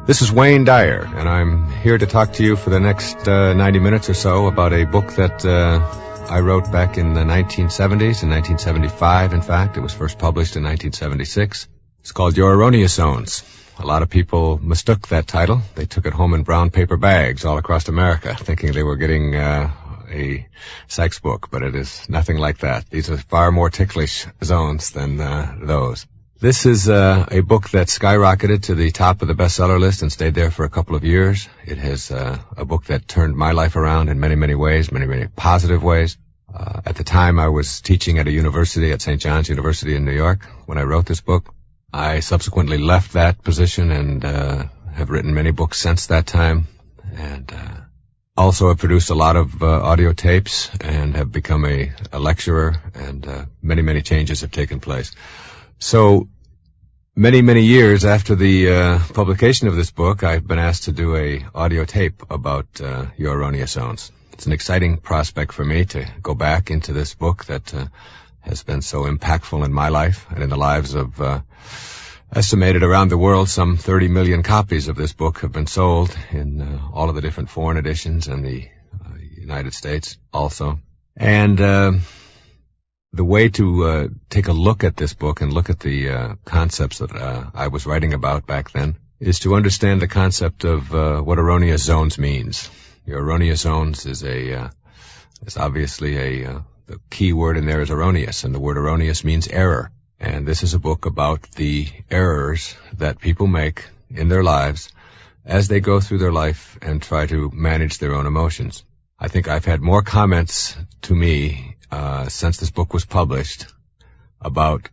This is Wayne Dyer, and I'm here to talk to you for the next 90 minutes or so about a book that I wrote back in the 1970s, in 1975, in fact. It was first published in 1976. It's called Your Erroneous Zones. A lot of people mistook that title. They took it home in brown paper bags all across America, thinking they were getting a sex book, but it is nothing like that. These are far more ticklish zones than those. This is a book that skyrocketed to the top of the bestseller list and stayed there for a couple of years. It is a book that turned my life around in many, many ways, many, many positive ways. At the time, I was teaching at a university, at St. John's University in New York, when I wrote this book. I subsequently left that position and have written many books since that time, and also have produced a lot of audio tapes and have become a lecturer, and many, many changes have taken place. So many, many years after the publication of this book, I've been asked to do a audio tape about Your Erroneous Zones. It's an exciting prospect for me to go back into this book that has been so impactful in my life and in the lives of estimated around the world. Some 30 million copies of this book have been sold in all of the different foreign editions and the United States also. And the way to take a look at this book and look at the concepts that I was writing about back then is to understand the concept of what erroneous zones means. Your erroneous zones is obviously the key word in there is erroneous, and the word erroneous means error. And this is a book about the errors that people make in their lives as they go through their life and try to manage their own emotions. I think I've had more comments to me since this book was published about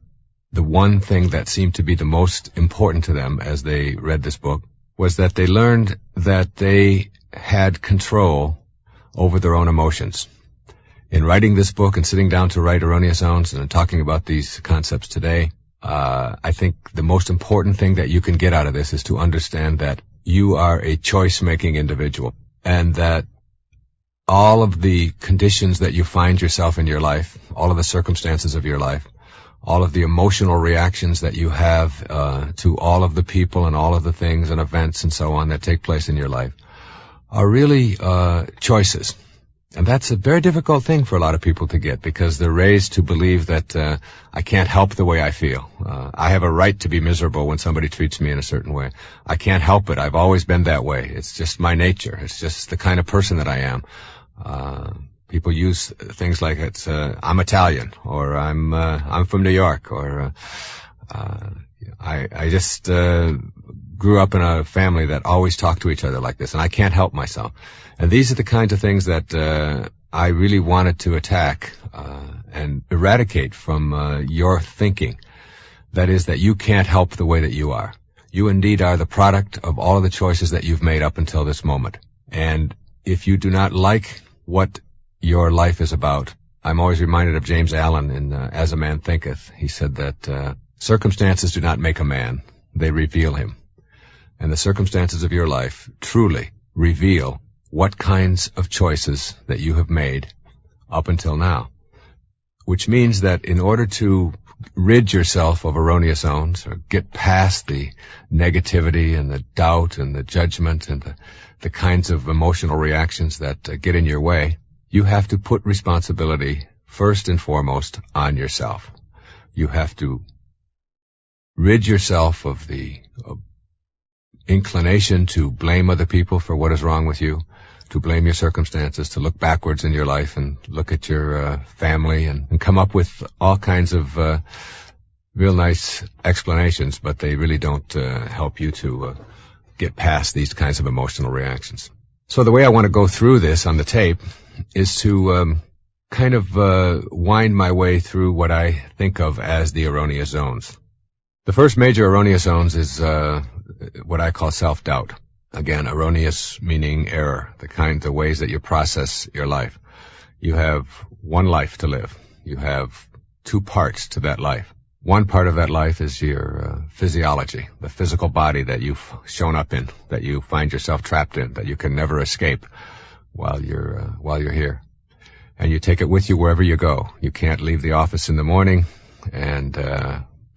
the one thing that seemed to be the most important to them as they read this book was that they learned that they had control over their own emotions. In writing this book and sitting down to write Erroneous Zones and talking about these concepts today, I think the most important thing that you can get out of this is to understand that you are a choice-making individual, and that all of the conditions that you find yourself in your life, all of the circumstances of your life, all of the emotional reactions that you have to all of the people and all of the things and events and so on that take place in your life are really choices. And that's a very difficult thing for a lot of people to get, because they're raised to believe that I can't help the way I feel. I have a right to be miserable when somebody treats me in a certain way. I can't help it. I've always been that way. It's just my nature. It's just the kind of person that I am. People use things like I'm Italian, or I'm from New York, or I just grew up in a family that always talked to each other like this, and I can't help myself. And these are the kinds of things that I really wanted to attack and eradicate from your thinking. That is, that you can't help the way that you are. You indeed are the product of all of the choices that you've made up until this moment. And if you do not like what your life is about, I'm always reminded of James Allen in As a Man Thinketh. He said that circumstances do not make a man, they reveal him. And the circumstances of your life truly reveal what kinds of choices that you have made up until now. Which means that in order to rid yourself of erroneous zones, or get past the negativity and the doubt and the judgment and the kinds of emotional reactions that get in your way, you have to put responsibility first and foremost on yourself. You have to rid yourself of the inclination to blame other people for what is wrong with you, to blame your circumstances, to look backwards in your life and look at your family and come up with all kinds of real nice explanations, but they really don't help you to get past these kinds of emotional reactions. So the way I want to go through this on the tape is to kind of wind my way through what I think of as the erroneous zones. The first major erroneous zones is what I call self-doubt. Again, erroneous meaning error, the ways that you process your life. You have one life to live. You have two parts to that life. One part of that life is your physiology, the physical body that you've shown up in, that you find yourself trapped in, that you can never escape while you're here. And you take it with you wherever you go. You can't leave the office in the morning and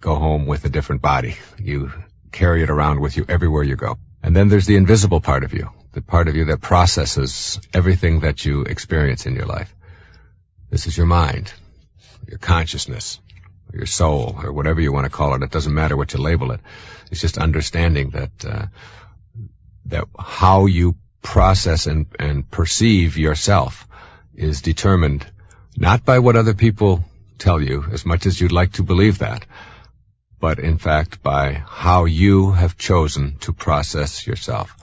go home with a different body. You carry it around with you everywhere you go. And then there's the invisible part of you, the part of you that processes everything that you experience in your life. This is your mind, your consciousness, or your soul, or whatever you want to call it. It doesn't matter what you label it. It's just understanding that how you process and perceive yourself is determined not by what other people tell you, as much as you'd like to believe that, but in fact by how you have chosen to process yourself.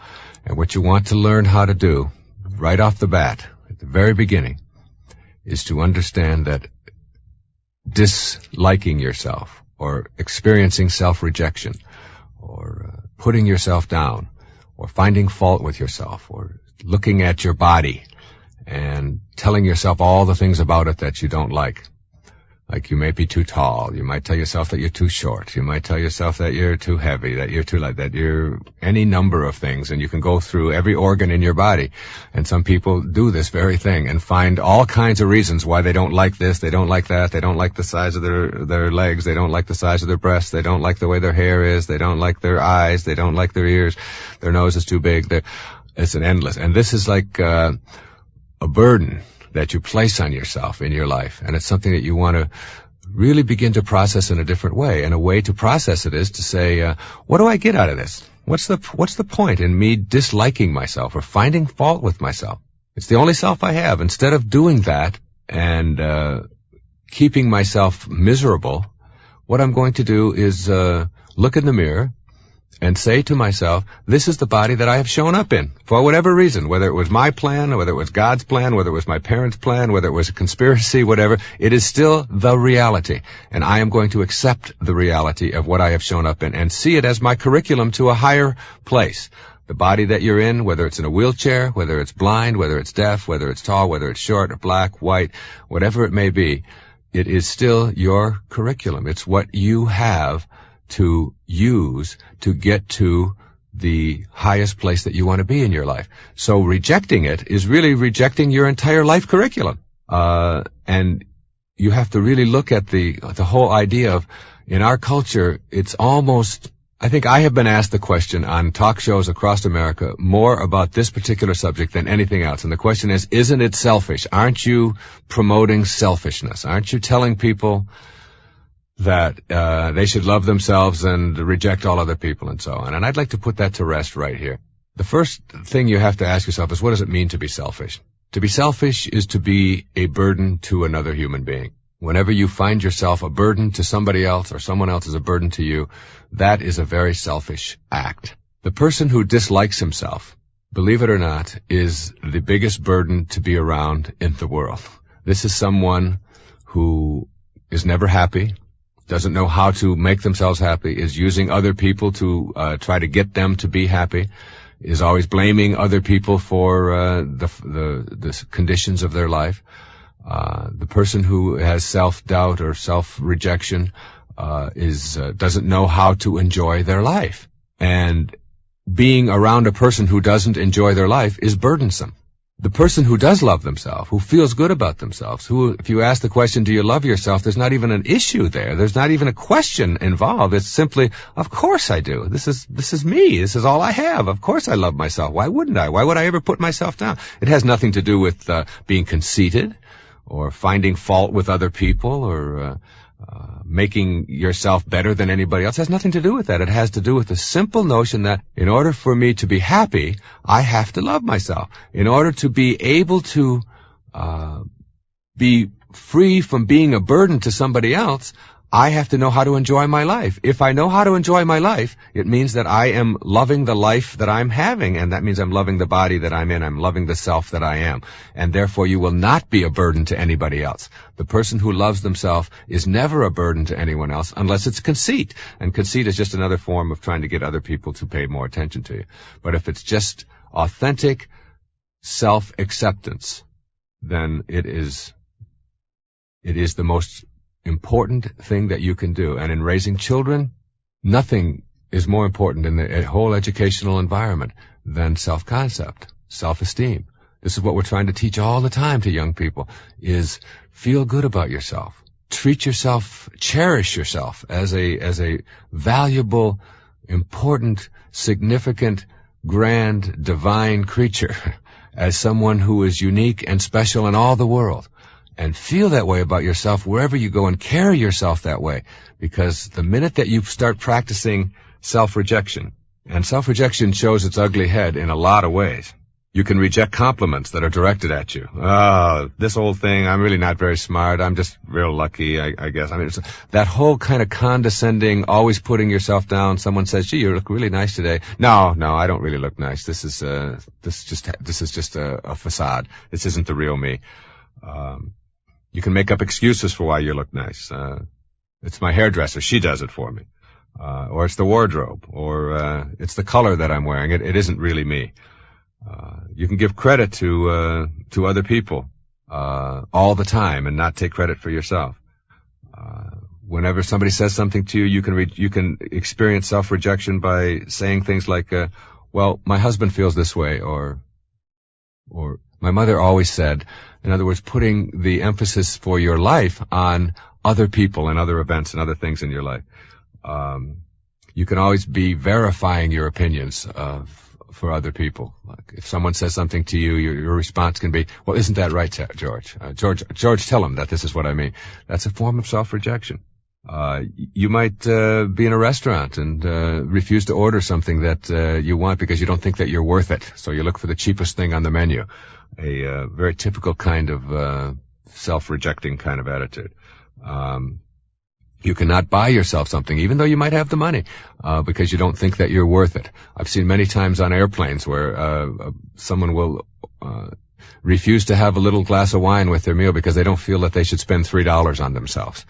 And what you want to learn how to do right off the bat, at the very beginning, is to understand that disliking yourself, or experiencing self-rejection, or putting yourself down, or finding fault with yourself, or looking at your body and telling yourself all the things about it that you don't like. Like you may be too tall, you might tell yourself that you're too short, you might tell yourself that you're too heavy, that you're too light, that you're any number of things, and you can go through every organ in your body. And some people do this very thing and find all kinds of reasons why they don't like this, they don't like that, they don't like the size of their legs, they don't like the size of their breasts, they don't like the way their hair is, they don't like their eyes, they don't like their ears, their nose is too big. It's an endless. And this is like a burden that you place on yourself in your life. And it's something that you want to really begin to process in a different way. And a way to process it is to say, what do I get out of this? What's the point in me disliking myself or finding fault with myself? It's the only self I have. Instead of doing that and keeping myself miserable, what I'm going to do is look in the mirror and say to myself, this is the body that I have shown up in, for whatever reason, whether it was my plan, or whether it was God's plan, whether it was my parents' plan, whether it was a conspiracy, whatever, it is still the reality. And I am going to accept the reality of what I have shown up in and see it as my curriculum to a higher place. The body that you're in, whether it's in a wheelchair, whether it's blind, whether it's deaf, whether it's tall, whether it's short or black, white, whatever it may be, it is still your curriculum. It's what you have to use to get to the highest place that you want to be in your life. So rejecting it is really rejecting your entire life curriculum. And you have to really look at the whole idea of, in our culture, it's almost, I think I have been asked the question on talk shows across America more about this particular subject than anything else. And the question is, isn't it selfish? Aren't you promoting selfishness? Aren't you telling people that they should love themselves and reject all other people and so on? And I'd like to put that to rest right here. The first thing you have to ask yourself is, what does it mean to be selfish? To be selfish is to be a burden to another human being. Whenever you find yourself a burden to somebody else, or someone else is a burden to you, that is a very selfish act. The person who dislikes himself, believe it or not, is the biggest burden to be around in the world. This is someone who is never happy, doesn't know how to make themselves happy, is using other people to try to get them to be happy, is always blaming other people for the conditions of their life. The person who has self-doubt or self-rejection doesn't know how to enjoy their life. And being around a person who doesn't enjoy their life is burdensome. The person who does love themselves, who feels good about themselves, who, if you ask the question, do you love yourself, there's not even an issue there. There's not even a question involved. It's simply, of course I do. This is me. This is all I have. Of course I love myself. Why wouldn't I? Why would I ever put myself down? It has nothing to do with being conceited or finding fault with other people or making yourself better than anybody else. It has nothing to do with that. It has to do with the simple notion that in order for me to be happy, I have to love myself. In order to be able to be free from being a burden to somebody else, I have to know how to enjoy my life. If I know how to enjoy my life, it means that I am loving the life that I'm having, and that means I'm loving the body that I'm in. I'm loving the self that I am. And therefore, you will not be a burden to anybody else. The person who loves themselves is never a burden to anyone else unless it's conceit. And conceit is just another form of trying to get other people to pay more attention to you. But if it's just authentic self-acceptance, then it is the most important thing that you can do. And in raising children, nothing is more important in the whole educational environment than self-concept, self-esteem. This is what we're trying to teach all the time to young people, is feel good about yourself. cherish yourself as a valuable, important, significant, grand, divine creature, as someone who is unique and special in all the world. And feel that way about yourself wherever you go, and carry yourself that way. Because the minute that you start practicing self-rejection, and self-rejection shows its ugly head in a lot of ways. You can reject compliments that are directed at you. Oh, this old thing, I'm really not very smart. I'm just real lucky, I guess. I mean, it's that whole kind of condescending, always putting yourself down. Someone says, gee, you look really nice today. No, I don't really look nice. This is just a facade. This isn't the real me. You can make up excuses for why you look nice. It's my hairdresser. She does it for me. Or it's the wardrobe. Or it's the color that I'm wearing. It isn't really me. You can give credit to other people all the time and not take credit for yourself. Whenever somebody says something to you, you can experience self-rejection by saying things like, well, my husband feels this way, or my mother always said. In other words, putting the emphasis for your life on other people and other events and other things in your life. You can always be verifying your opinions for other people. Like if someone says something to you, your response can be, well, isn't that right, George? George, tell him that this is what I mean. That's a form of self-rejection. You might be in a restaurant and refuse to order something that you want because you don't think that you're worth it. So you look for the cheapest thing on the menu. A very typical kind of self-rejecting kind of attitude. You cannot buy yourself something, even though you might have the money, because you don't think that you're worth it. I've seen many times on airplanes where someone will refuse to have a little glass of wine with their meal because they don't feel that they should spend $3 on themselves.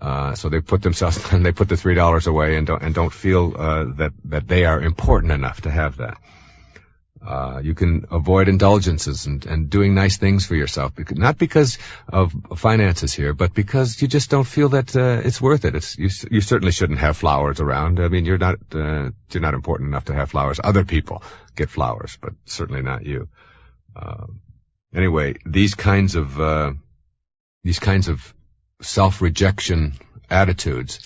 So they put the $3 away and don't feel that they are important enough to have that. You can avoid indulgences and doing nice things for yourself, not because of finances here, but because you just don't feel that it's worth it. You certainly shouldn't have flowers around. I mean, you're not important enough to have flowers. Other people get flowers, but certainly not you. Anyway, these kinds of self-rejection attitudes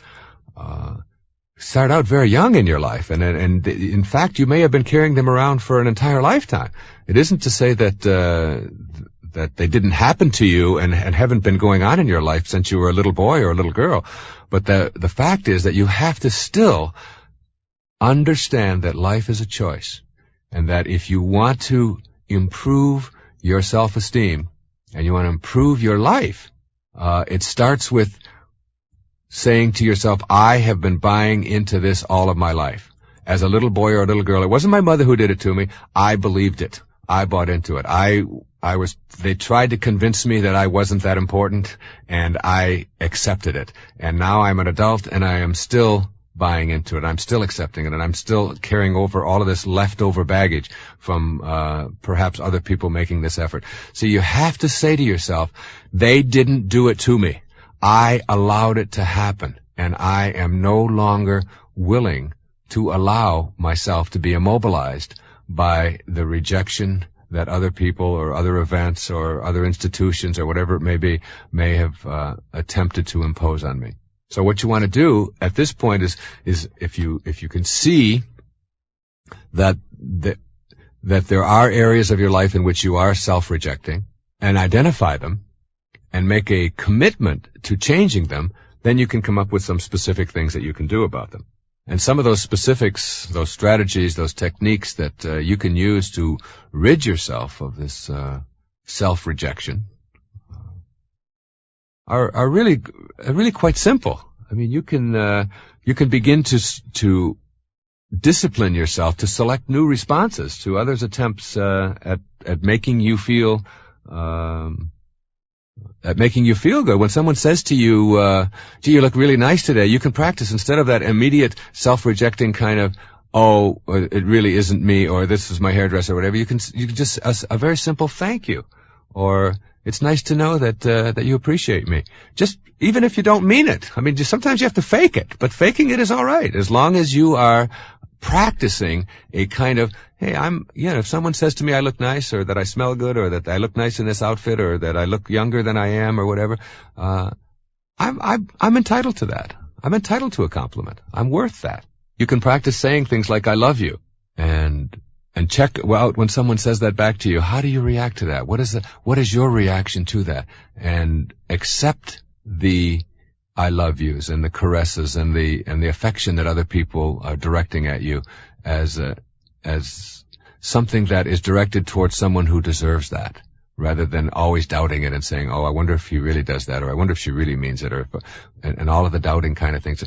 start out very young in your life, and in fact, you may have been carrying them around for an entire lifetime. It isn't to say that they didn't happen to you and haven't been going on in your life since you were a little boy or a little girl, but the fact is that you have to still understand that life is a choice, and that if you want to improve your self-esteem and you want to improve your life, it starts with saying to yourself, I have been buying into this all of my life. As a little boy or a little girl, it wasn't my mother who did it to me. I believed it. I bought into it. They tried to convince me that I wasn't that important, and I accepted it. And now I'm an adult, and I am still buying into it. I'm still accepting it, and I'm still carrying over all of this leftover baggage from perhaps other people making this effort. So you have to say to yourself, they didn't do it to me. I allowed it to happen, and I am no longer willing to allow myself to be immobilized by the rejection that other people or other events or other institutions or whatever it may be may have attempted to impose on me. So what you want to do at this point is if you can see that there are areas of your life in which you are self-rejecting, and identify them and make a commitment to changing them, then you can come up with some specific things that you can do about them. And some of those specifics, those strategies, those techniques that you can use to rid yourself of this self-rejection are really quite simple. I mean, you can begin to discipline yourself to select new responses to others' attempts at making you feel good. When someone says to you, gee, you look really nice today, you can practice, instead of that immediate self-rejecting kind of, oh, it really isn't me, or this is my hairdresser, or whatever, you can just, a very simple thank you, or it's nice to know that you appreciate me. Just, even if you don't mean it. I mean, just sometimes you have to fake it, but faking it is all right, as long as you are practicing a kind of, hey, if someone says to me I look nice, or that I smell good, or that I look nice in this outfit, or that I look younger than I am, or whatever, I'm entitled to that. I'm entitled to a compliment. I'm worth that. You can practice saying things like, I love you, and check out when someone says that back to you. How do you react to that? What is your reaction to that? And accept the I love yous and the caresses and the affection that other people are directing at you as something that is directed towards someone who deserves that, rather than always doubting it and saying, oh, I wonder if he really does that, or I wonder if she really means it, and all of the doubting kind of things.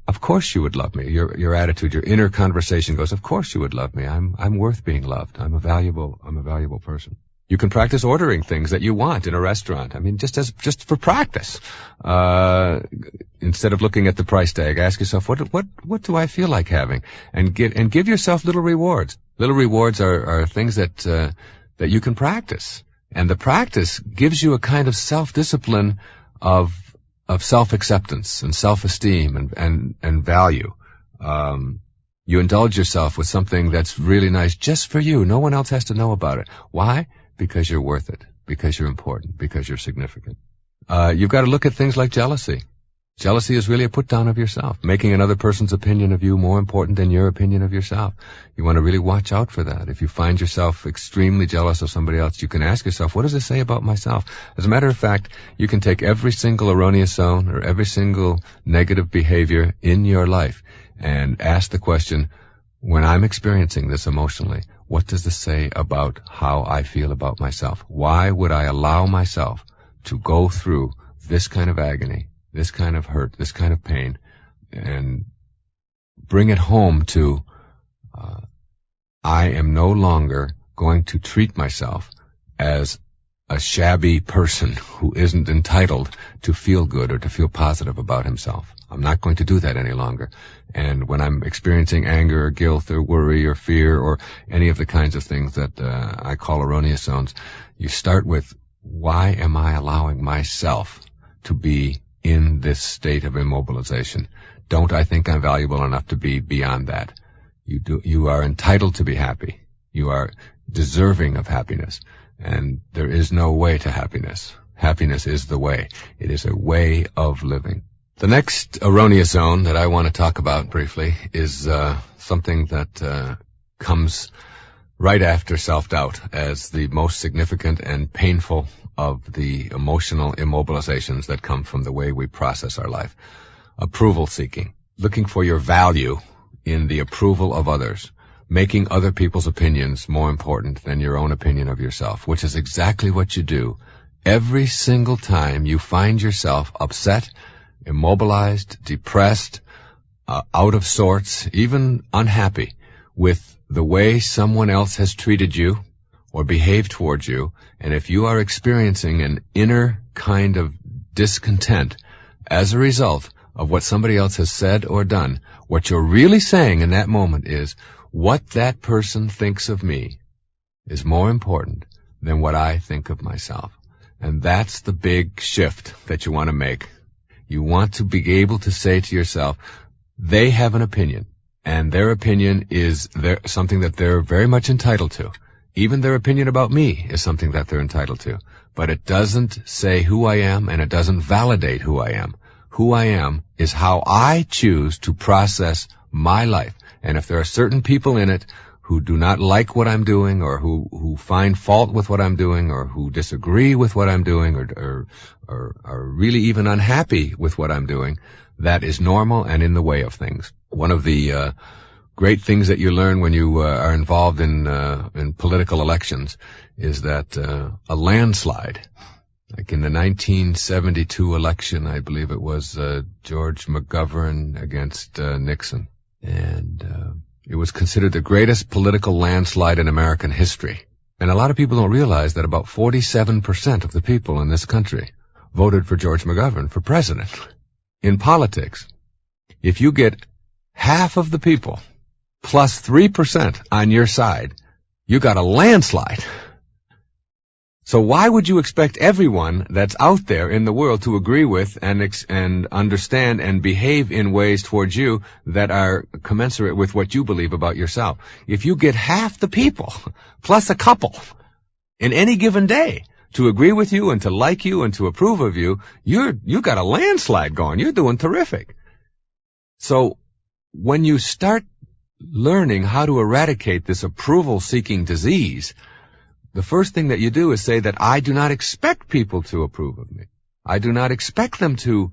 Of course you would love me. Your attitude, your inner conversation goes, of course you would love me. I'm worth being loved. I'm a valuable person. You can practice ordering things that you want in a restaurant. I mean, just for practice. Instead of looking at the price tag, ask yourself, what do I feel like having? And give yourself little rewards. Little rewards are things that you can practice. And the practice gives you a kind of self-discipline of self-acceptance and self-esteem and value. You indulge yourself with something that's really nice just for you. No one else has to know about it. Why? Because you're worth it. Because you're important. Because you're significant. You've got to look at things like jealousy. Jealousy is really a put-down of yourself, making another person's opinion of you more important than your opinion of yourself. You want to really watch out for that. If you find yourself extremely jealous of somebody else, you can ask yourself, what does it say about myself? As a matter of fact, you can take every single erroneous zone or every single negative behavior in your life and ask the question, when I'm experiencing this emotionally, what does this say about how I feel about myself? Why would I allow myself to go through this kind of agony, this kind of hurt, this kind of pain, and bring it home to I am no longer going to treat myself as a shabby person who isn't entitled to feel good or to feel positive about himself. I'm not going to do that any longer. And when I'm experiencing anger or guilt or worry or fear or any of the kinds of things that I call erroneous zones, you start with, why am I allowing myself to be in this state of immobilization? Don't I think I'm valuable enough to be beyond that? You are entitled to be happy. You are deserving of happiness. And there is no way to happiness. Happiness is the way. It is a way of living. The next erroneous zone that I want to talk about briefly is something that comes right after self-doubt as the most significant and painful of the emotional immobilizations that come from the way we process our life. Approval seeking, looking for your value in the approval of others, making other people's opinions more important than your own opinion of yourself, which is exactly what you do every single time you find yourself upset, immobilized, depressed, out of sorts, even unhappy with the way someone else has treated you or behaved towards you. And if you are experiencing an inner kind of discontent as a result of what somebody else has said or done, what you're really saying in that moment is, what that person thinks of me is more important than what I think of myself. And that's the big shift that you want to make. You want to be able to say to yourself, they have an opinion, and their opinion is something that they're very much entitled to. Even their opinion about me is something that they're entitled to. But it doesn't say who I am, and it doesn't validate who I am. Who I am is how I choose to process my life. And if there are certain people in it who do not like what I'm doing, or who find fault with what I'm doing, or who disagree with what I'm doing, or are really even unhappy with what I'm doing, that is normal and in the way of things. One of the great things that you learn when you are involved in political elections is that a landslide, like in the 1972 election, I believe it was George McGovern against Nixon, and it was considered the greatest political landslide in American history. And a lot of people don't realize that about 47% of the people in this country voted for George McGovern for president. In politics, if you get half of the people plus 3% on your side, you got a landslide. So why would you expect everyone that's out there in the world to agree with and understand and behave in ways towards you that are commensurate with what you believe about yourself? If you get half the people plus a couple in any given day, to agree with you and to like you and to approve of you, you got a landslide going. You're doing terrific. So when you start learning how to eradicate this approval-seeking disease, the first thing that you do is say that I do not expect people to approve of me. I do not expect them to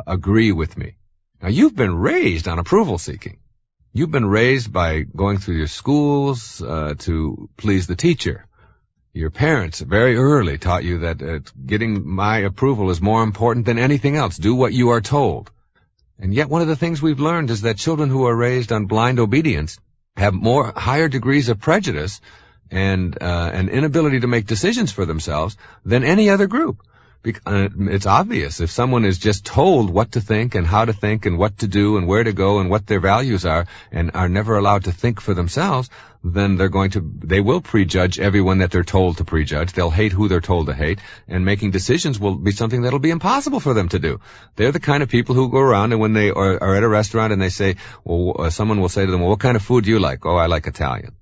agree with me. Now, you've been raised on approval-seeking. You've been raised by going through your schools to please the teacher. Your parents very early taught you that getting my approval is more important than anything else. Do what you are told. And yet one of the things we've learned is that children who are raised on blind obedience have higher degrees of prejudice and an inability to make decisions for themselves than any other group. It's obvious. If someone is just told what to think and how to think and what to do and where to go and what their values are and are never allowed to think for themselves, then they will prejudge everyone that they're told to prejudge. They'll hate who they're told to hate, and making decisions will be something that'll be impossible for them to do. They're the kind of people who go around and when they are at a restaurant and they say, someone will say to them, well, what kind of food do you like? Oh, I like Italian.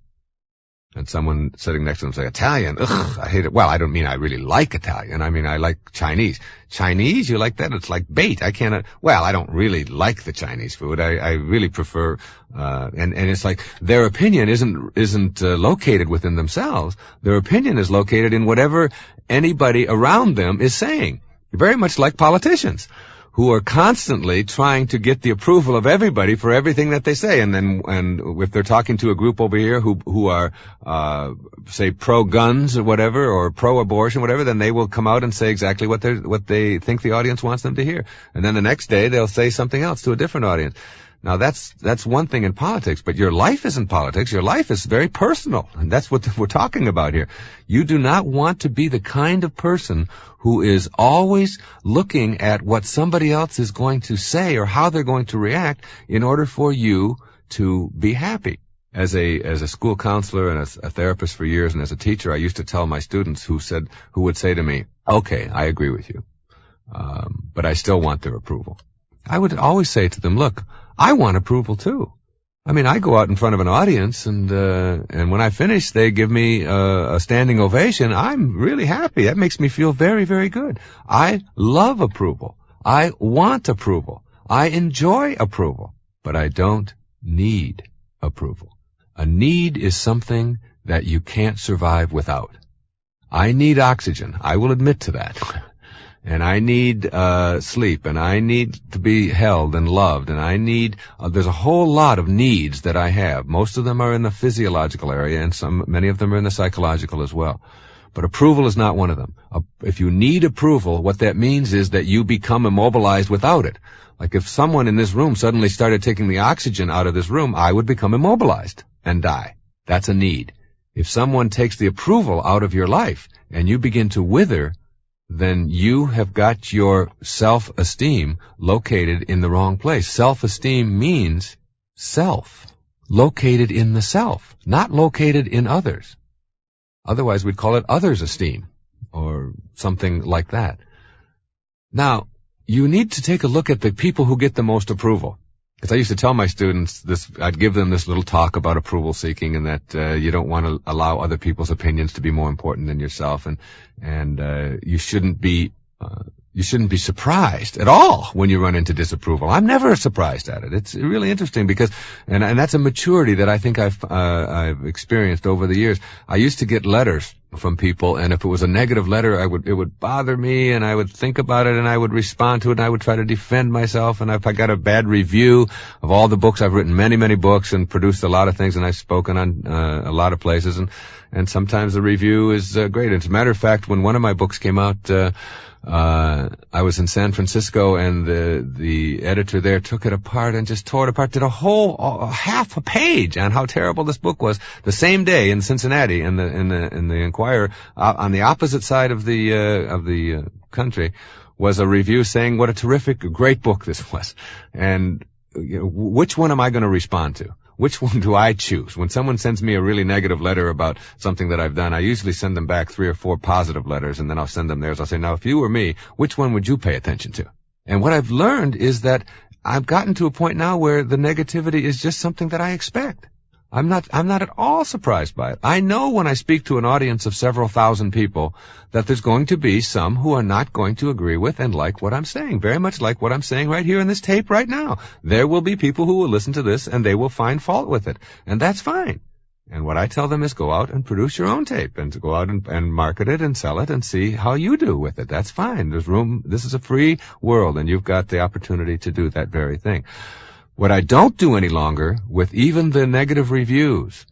And someone sitting next to them say, Italian? Ugh, I hate it. Well, I don't mean I really like Italian. I mean, I like Chinese. Chinese? You like that? It's like bait. I don't really like the Chinese food. I really prefer, and it's like their opinion isn't located within themselves. Their opinion is located in whatever anybody around them is saying. Very much like politicians, who are constantly trying to get the approval of everybody for everything that they say. And if they're talking to a group over here who are, say, pro-guns or whatever, or pro-abortion, whatever, then they will come out and say exactly what they think the audience wants them to hear. And then the next day they'll say something else to a different audience. Now that's one thing in politics, but your life isn't politics. Your life is very personal, and that's what we're talking about here. You do not want to be the kind of person who is always looking at what somebody else is going to say or how they're going to react in order for you to be happy. As a school counselor and a therapist for years, and as a teacher, I used to tell my students who would say to me, okay, I agree with you, but I still want their approval. I would always say to them, look, I want approval too. I mean, I go out in front of an audience and when I finish, they give me a standing ovation. I'm really happy. That makes me feel very, very good. I love approval. I want approval. I enjoy approval, but I don't need approval. A need is something that you can't survive without. I need oxygen. I will admit to that. And I need sleep, and I need to be held and loved, and I need there's a whole lot of needs that I have. Most of them are in the physiological area, and many of them are in the psychological as well. But approval is not one of them. If you need approval, what that means is that you become immobilized without it. Like if someone in this room suddenly started taking the oxygen out of this room, I would become immobilized and die. That's a need. If someone takes the approval out of your life and you begin to wither, then you have got your self-esteem located in the wrong place. Self-esteem means self, located in the self, not located in others. Otherwise, we'd call it others' esteem or something like that. Now, you need to take a look at the people who get the most approval. Because I used to tell my students this, I'd give them this little talk about approval seeking, and that you don't want to allow other people's opinions to be more important than yourself, and you shouldn't be surprised at all when you run into disapproval. I'm never surprised at it. It's really interesting because, and that's a maturity that I think I've experienced over the years. I used to get letters from people, and if it was a negative letter, it would bother me, and I would think about it, and I would respond to it, and I would try to defend myself. And if I got a bad review of all the books, I've written many, many books and produced a lot of things, and I've spoken on a lot of places, and sometimes the review is great. As a matter of fact, when one of my books came out, I was in San Francisco, and the editor there took it apart and just tore it apart, did a whole half a page on how terrible this book was. The same day in Cincinnati, in the Enquirer, on the opposite side of the country, was a review saying what a terrific, great book this was. And which one am I going to respond to? Which one do I choose? When someone sends me a really negative letter about something that I've done, I usually send them back 3 or 4 positive letters, and then I'll send them theirs. I'll say, now, if you were me, which one would you pay attention to? And what I've learned is that I've gotten to a point now where the negativity is just something that I expect. I'm not at all surprised by it. I know when I speak to an audience of several thousand people that there's going to be some who are not going to agree with and like what I'm saying, very much like what I'm saying right here in this tape right now. There will be people who will listen to this and they will find fault with it, and that's fine. And what I tell them is go out and produce your own tape and to go out and market it and sell it and see how you do with it. That's fine. There's room. This is a free world, and you've got the opportunity to do that very thing. What I don't do any longer with even the negative reviews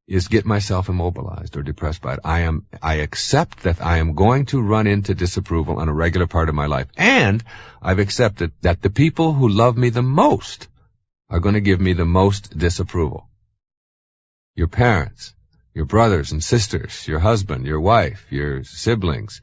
is get myself immobilized or depressed by it. I accept that I am going to run into disapproval on a regular part of my life. And I've accepted that the people who love me the most are going to give me the most disapproval. Your parents, your brothers and sisters, your husband, your wife, your siblings,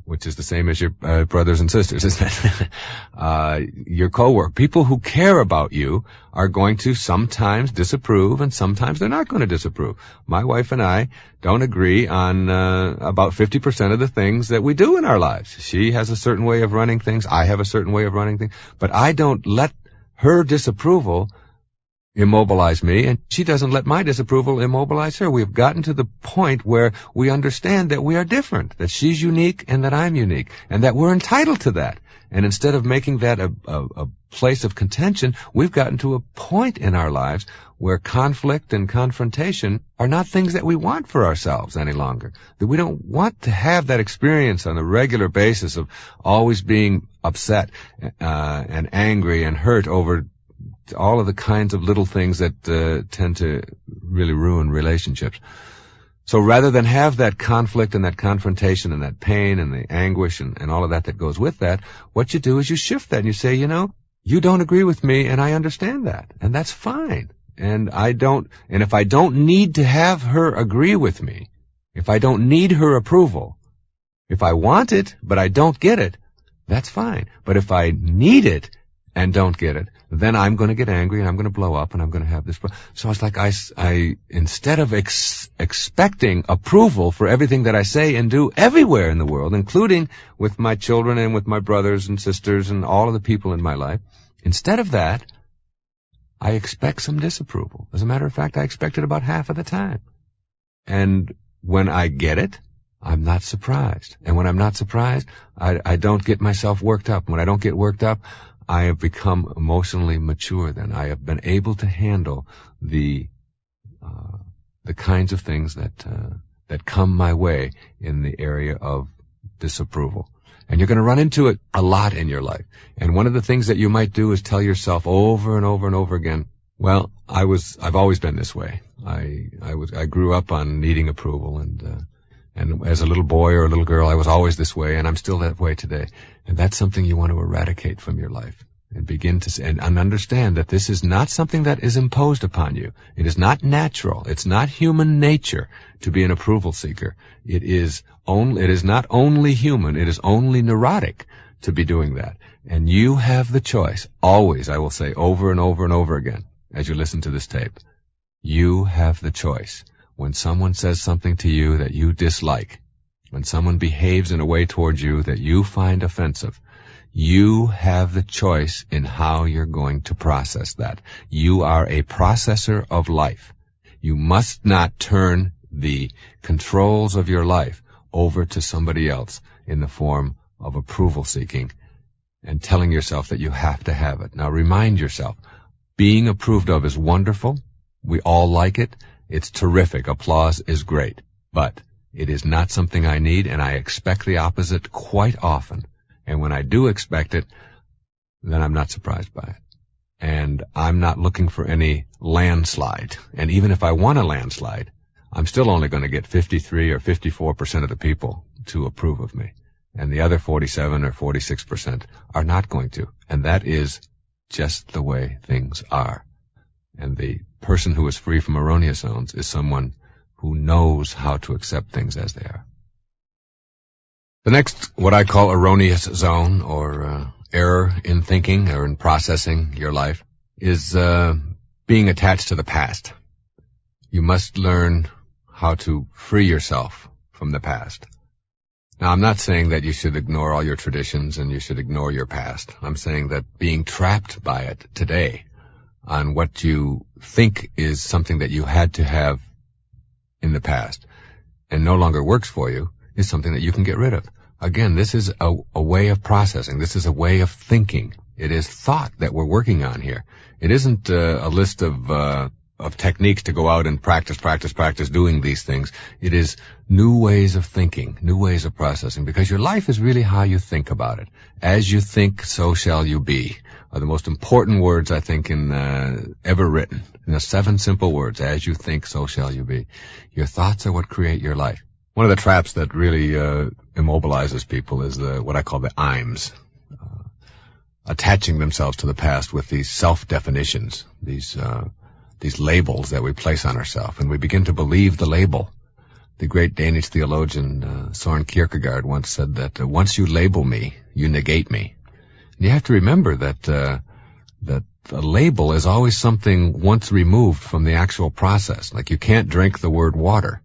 which is the same as your brothers and sisters, isn't it? Your coworker, people who care about you are going to sometimes disapprove, and sometimes they're not going to disapprove. My wife and I don't agree on about 50% of the things that we do in our lives. She has a certain way of running things. I have a certain way of running things. But I don't let her disapproval immobilize me, and she doesn't let my disapproval immobilize her. We've gotten to the point where we understand that we are different, that she's unique and that I'm unique, and that we're entitled to that. And instead of making that a place of contention, we've gotten to a point in our lives where conflict and confrontation are not things that we want for ourselves any longer. That we don't want to have that experience on a regular basis of always being upset and angry and hurt over all of the kinds of little things that tend to really ruin relationships. So rather than have that conflict and that confrontation and that pain and the anguish and all of that goes with that, what you do is you shift that and you say, you don't agree with me, and I understand that, and that's fine. And if I don't need to have her agree with me, if I don't need her approval, if I want it but I don't get it, that's fine. But if I need it and don't get it, then I'm going to get angry and I'm going to blow up and I'm going to have this. So it's like I instead of expecting approval for everything that I say and do everywhere in the world, including with my children and with my brothers and sisters and all of the people in my life, instead of that, I expect some disapproval. As a matter of fact, I expect it about half of the time. And when I get it, I'm not surprised. And when I'm not surprised, I don't get myself worked up. When I don't get worked up, I have become emotionally mature then. I have been able to handle the kinds of things that come my way in the area of disapproval. And you're going to run into it a lot in your life. And one of the things that you might do is tell yourself over and over and over again, well, I've always been this way. I grew up on needing approval, and as a little boy or a little girl, I was always this way, and I'm still that way today. And that's something you want to eradicate from your life and begin to and understand that this is not something that is imposed upon you. It is not natural. It's not human nature to be an approval seeker. It is not only human. It is only neurotic to be doing that. And you have the choice. Always, I will say over and over and over again as you listen to this tape, you have the choice. When someone says something to you that you dislike, when someone behaves in a way towards you that you find offensive, you have the choice in how you're going to process that. You are a processor of life. You must not turn the controls of your life over to somebody else in the form of approval seeking and telling yourself that you have to have it. Now remind yourself, being approved of is wonderful. We all like it. It's terrific. Applause is great. But it is not something I need, and I expect the opposite quite often. And when I do expect it, then I'm not surprised by it. And I'm not looking for any landslide. And even if I want a landslide, I'm still only going to get 53 or 54% of the people to approve of me. And the other 47 or 46% are not going to. And that is just the way things are. And the person who is free from erroneous zones is someone who knows how to accept things as they are. The next, what I call erroneous zone, or error in thinking or in processing your life, is being attached to the past. You must learn how to free yourself from the past. Now, I'm not saying that you should ignore all your traditions and you should ignore your past. I'm saying that being trapped by it today on what you think is something that you had to have in the past and no longer works for you is something that you can get rid of. Again, this is a way of processing. This is a way of thinking. It is thought that we're working on here. It isn't a list of techniques to go out and practice doing these things. It is new ways of thinking, new ways of processing, because your life is really how you think about it. As you think, so shall you be, are the most important words, I think, in ever written. 7 simple words. As you think, so shall you be. Your thoughts are what create your life. One of the traps that really immobilizes people is what I call the I'ms, attaching themselves to the past with these self-definitions, these labels that we place on ourselves, and we begin to believe the label. The great Danish theologian Søren Kierkegaard once said that once you label me, you negate me. And you have to remember that a label is always something once removed from the actual process. Like you can't drink the word water,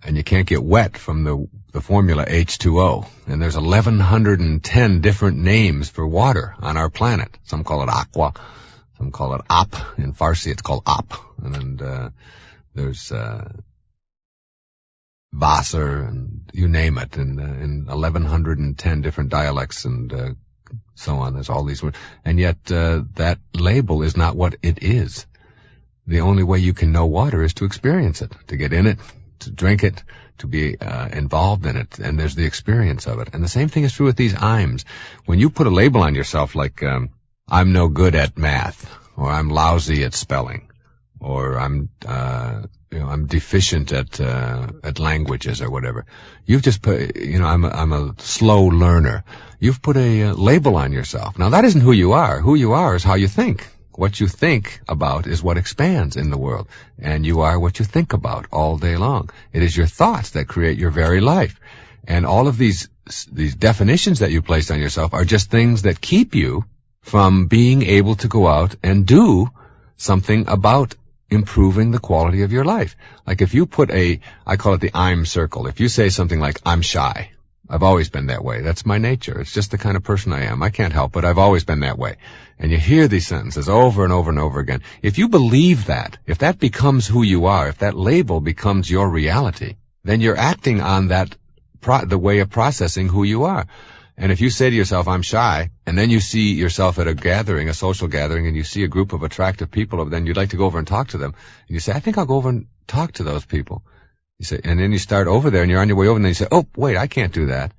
and you can't get wet from the formula H2O. And there's 1,110 different names for water on our planet. Some call it aqua. Some call it op. In Farsi, it's called op. And there's Wasser, and you name it, in 1,110 different dialects and so on. There's all these words. And yet that label is not what it is. The only way you can know water is to experience it, to get in it, to drink it, to be involved in it. And there's the experience of it. And the same thing is true with these I'ms. When you put a label on yourself like I'm no good at math, or I'm lousy at spelling, or I'm deficient at languages or whatever. You've just put, I'm a slow learner. You've put a label on yourself. Now that isn't who you are. Who you are is how you think. What you think about is what expands in the world. And you are what you think about all day long. It is your thoughts that create your very life. And all of these definitions that you place on yourself are just things that keep you from being able to go out and do something about improving the quality of your life. Like if you put I call it the I'm circle. If you say something like, I'm shy. I've always been that way. That's my nature. It's just the kind of person I am. I can't help it. I've always been that way. And you hear these sentences over and over and over again. If you believe that, if that becomes who you are, if that label becomes your reality, then you're acting on that, the way of processing who you are. And if you say to yourself, I'm shy, and then you see yourself at a gathering, a social gathering, and you see a group of attractive people, then you'd like to go over and talk to them. And you say, I think I'll go over and talk to those people. You say, and then you start over there, and you're on your way over, and then you say, oh, wait, I can't do that.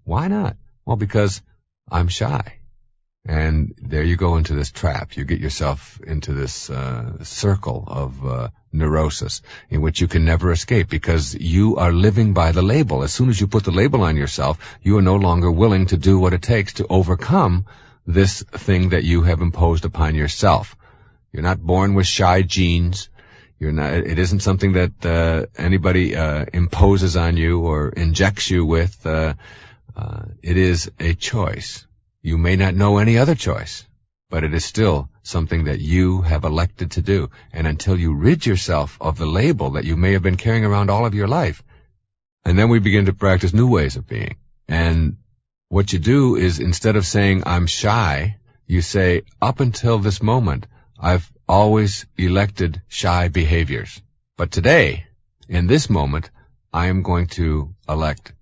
Why not? Well, because I'm shy. And there you go into this trap. You get yourself into this circle of neurosis in which you can never escape because you are living by the label. As soon as you put the label on yourself, you are no longer willing to do what it takes to overcome this thing that you have imposed upon yourself. You're not born with shy genes. It isn't something that anybody imposes on you or injects you with. It is a choice. You may not know any other choice, but it is still something that you have elected to do. And until you rid yourself of the label that you may have been carrying around all of your life, and then we begin to practice new ways of being. And what you do is instead of saying, I'm shy, you say, up until this moment, I've always elected shy behaviors. But today, in this moment, I am going to elect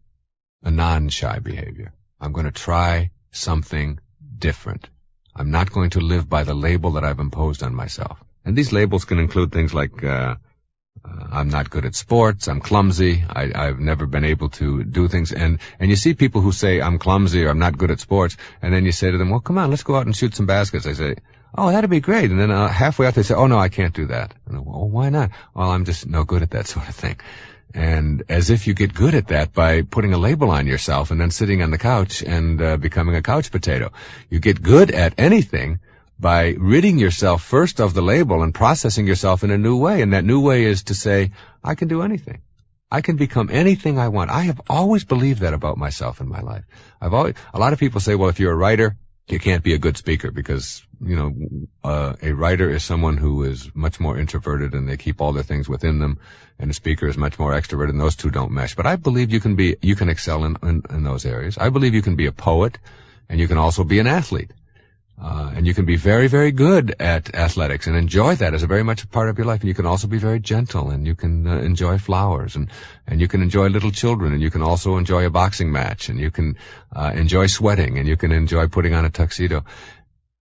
a non-shy behavior. I'm going to try something different. I'm not going to live by the label that I've imposed on myself. And these labels can include things like I'm not good at sports, I'm clumsy, I've never been able to do things. And you see people who say I'm clumsy or I'm not good at sports, and then you say to them, well, come on, let's go out and shoot some baskets. They say, oh, that'd be great. And then halfway out they say, oh, no, I can't do that. And well, why not? Well, I'm just no good at that sort of thing. And as if you get good at that by putting a label on yourself and then sitting on the couch and becoming a couch potato. You get good at anything by ridding yourself first of the label and processing yourself in a new way. And that new way is to say, I can do anything. I can become anything I want. I have always believed that about myself in my life. A lot of people say, well, if you're a writer, you can't be a good speaker because, a writer is someone who is much more introverted and they keep all their things within them, and a speaker is much more extroverted, and those two don't mesh. But I believe you can excel in those areas. I believe you can be a poet, and you can also be an athlete. And you can be very, very good at athletics and enjoy that as a very much a part of your life. And you can also be very gentle, and you can enjoy flowers, and you can enjoy little children, and you can also enjoy a boxing match, and you can enjoy sweating, and you can enjoy putting on a tuxedo.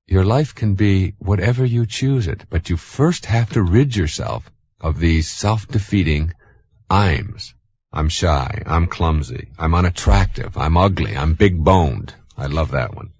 Your life can be whatever you choose it, but you first have to rid yourself of these self-defeating I'ms. I'm shy, I'm clumsy, I'm unattractive, I'm ugly, I'm big-boned. I love that one.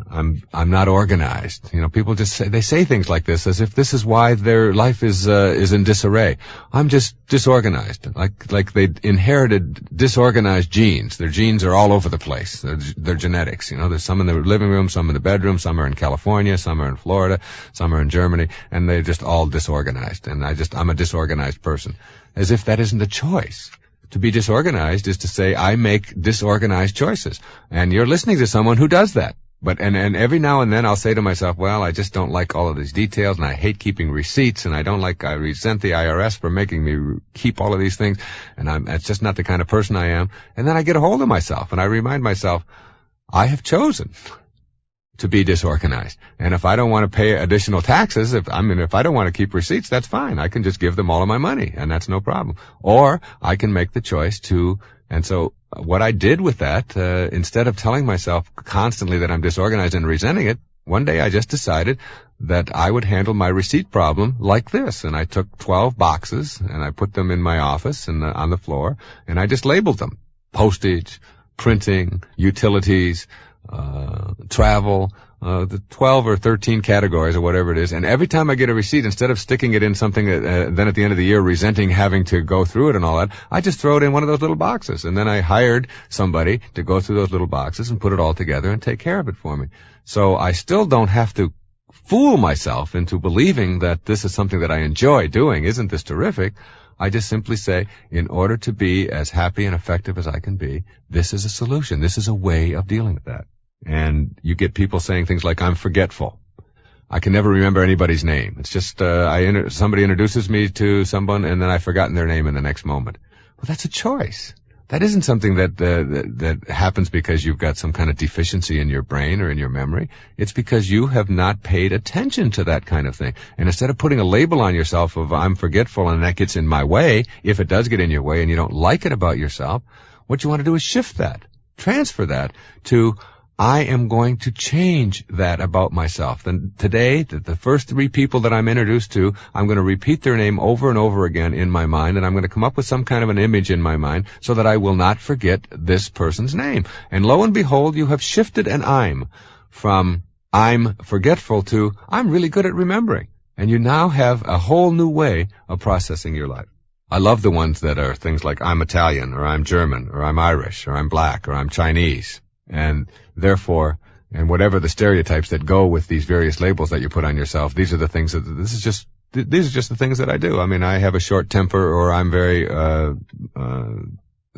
I'm not organized. You know, people just say things like this as if this is why their life is in disarray. I'm just disorganized. Like they inherited disorganized genes. Their genes are all over the place. They're genetics. You know, there's some in the living room, some in the bedroom, some are in California, some are in Florida, some are in Germany, and they're just all disorganized. And I'm a disorganized person. As if that isn't a choice. To be disorganized is to say, I make disorganized choices. And you're listening to someone who does that. But, and every now and then I'll say to myself, well, I just don't like all of these details, and I hate keeping receipts, and I resent the IRS for making me keep all of these things, and that's just not the kind of person I am. And then I get a hold of myself, and I remind myself, I have chosen to be disorganized. And if I don't want to pay additional taxes, if I don't want to keep receipts, that's fine. I can just give them all of my money, and that's no problem. Or I can make the choice to, and so what I did with that, instead of telling myself constantly that I'm disorganized and resenting it, one day I just decided that I would handle my receipt problem like this. And I took 12 boxes and I put them in my office and on the floor, and I just labeled them. Postage, printing, utilities, travel, the 12 or 13 categories or whatever it is. And every time I get a receipt, instead of sticking it in something then at the end of the year resenting having to go through it and all that, I just throw it in one of those little boxes. And then I hired somebody to go through those little boxes and put it all together and take care of it for me. So I still don't have to fool myself into believing that this is something that I enjoy doing. Isn't this terrific? I just simply say, in order to be as happy and effective as I can be, this is a solution. This is a way of dealing with that. And you get people saying things like, I'm forgetful. I can never remember anybody's name. It's just, somebody introduces me to someone and then I've forgotten their name in the next moment. Well, that's a choice. That isn't something that happens because you've got some kind of deficiency in your brain or in your memory. It's because you have not paid attention to that kind of thing. And instead of putting a label on yourself of I'm forgetful and that gets in my way, if it does get in your way and you don't like it about yourself, what you want to do is shift that, transfer that to I am going to change that about myself. Then today, the first 3 people that I'm introduced to, I'm going to repeat their name over and over again in my mind, and I'm going to come up with some kind of an image in my mind so that I will not forget this person's name. And lo and behold, you have shifted an I'm from I'm forgetful to I'm really good at remembering. And you now have a whole new way of processing your life. I love the ones that are things like I'm Italian, or I'm German, or I'm Irish, or I'm black, or I'm Chinese. And therefore, and whatever the stereotypes that go with these various labels that you put on yourself, these are the things these are just the things that I do. I mean, I have a short temper, or I'm very,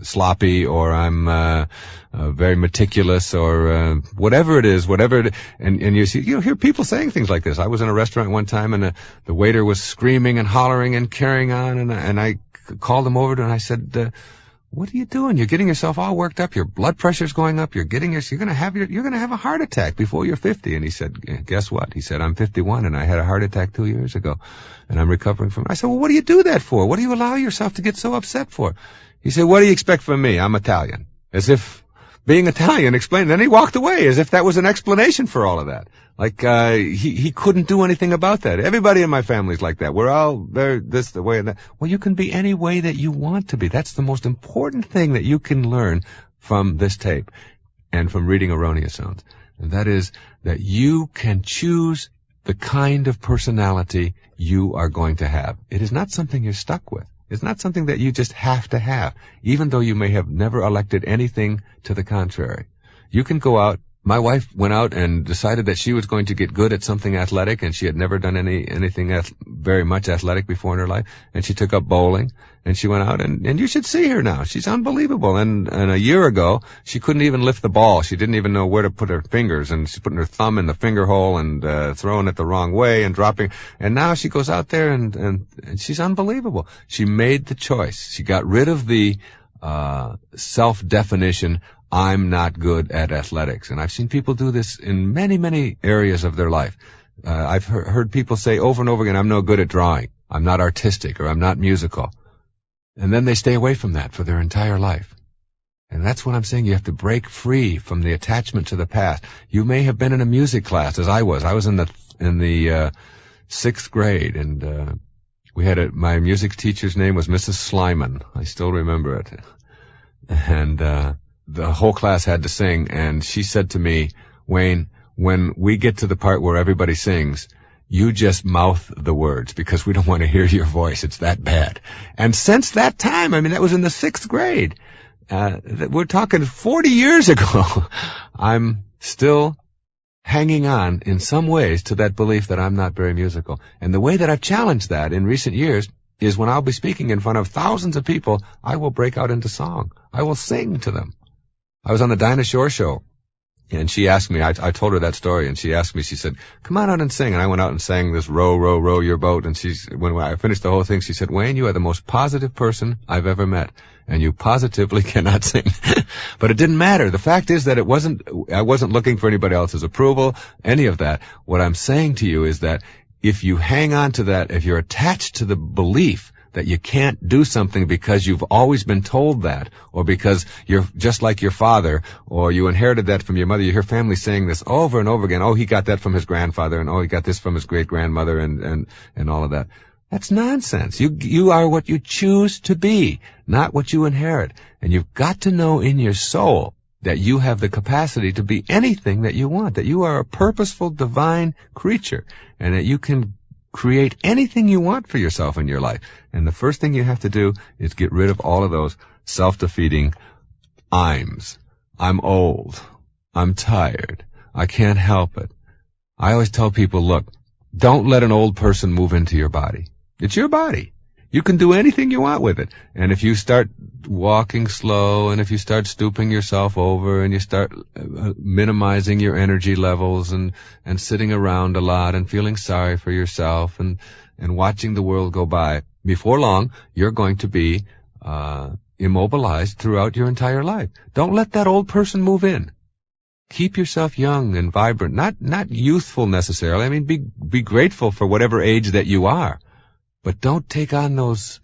sloppy, or I'm, very meticulous, or, whatever it is, and you hear people saying things like this. I was in a restaurant one time and the waiter was screaming and hollering and carrying on, and I called him over and I said, what are you doing? You're getting yourself all worked up. Your blood pressure's going up. You're going to have a heart attack before you're 50. And he said, guess what? He said, I'm 51 and I had a heart attack 2 years ago and I'm recovering from it. I said, well, what do you do that for? What do you allow yourself to get so upset for? He said, what do you expect from me? I'm Italian. As if being Italian explained. Then he walked away as if that was an explanation for all of that. Like, he couldn't do anything about that. Everybody in my family's like that. We're all, they're this, the way, and that. Well, you can be any way that you want to be. That's the most important thing that you can learn from this tape and from reading Erroneous Zones. And that is that you can choose the kind of personality you are going to have. It is not something you're stuck with. It's not something that you just have to have, even though you may have never elected anything to the contrary. You can go out. My wife went out and decided that she was going to get good at something athletic, and she had never done anything very much athletic before in her life. And she took up bowling, and she went out, and you should see her now. She's unbelievable. And a year ago, she couldn't even lift the ball. She didn't even know where to put her fingers, and she's putting her thumb in the finger hole and throwing it the wrong way and dropping. And now she goes out there and she's unbelievable. She made the choice. She got rid of the self-definition, I'm not good at athletics. And I've seen people do this in many, many areas of their life. I've heard people say over and over again, I'm no good at drawing. I'm not artistic, or I'm not musical. And then they stay away from that for their entire life. And that's what I'm saying. You have to break free from the attachment to the past. You may have been in a music class, as I was. I was in the 6th grade, and my music teacher's name was Mrs. Slyman. I still remember it. And the whole class had to sing, and she said to me, Wayne, when we get to the part where everybody sings, you just mouth the words, because we don't want to hear your voice. It's that bad. And since that time, I mean, that was in the 6th grade. We're talking 40 years ago. I'm still hanging on in some ways to that belief that I'm not very musical. And the way that I've challenged that in recent years is when I'll be speaking in front of thousands of people, I will break out into song. I will sing to them. I was on the Dinah Shore show, and she asked me, I told her that story, and she asked me, she said, come on out and sing. And I went out and sang this Row, Row, Row Your Boat. And when I finished the whole thing, she said, Wayne, you are the most positive person I've ever met, and you positively cannot sing. But it didn't matter. The fact is that I wasn't looking for anybody else's approval, any of that. What I'm saying to you is that if you hang on to that, if you're attached to the belief that you can't do something because you've always been told that, or because you're just like your father, or you inherited that from your mother. You hear families saying this over and over again. Oh, he got that from his grandfather, and oh, he got this from his great-grandmother, and all of that. That's nonsense. You are what you choose to be, not what you inherit. And you've got to know in your soul that you have the capacity to be anything that you want, that you are a purposeful, divine creature, and that you can create anything you want for yourself in your life. And the first thing you have to do is get rid of all of those self-defeating I'ms. I'm old. I'm tired. I can't help it. I always tell people, look, don't let an old person move into your body. It's your body. You can do anything you want with it. And if you start walking slow, and if you start stooping yourself over, and you start minimizing your energy levels, and sitting around a lot and feeling sorry for yourself, and watching the world go by, before long, you're going to be immobilized throughout your entire life. Don't let that old person move in. Keep yourself young and vibrant, not youthful necessarily. I mean, be grateful for whatever age that you are. But don't take on those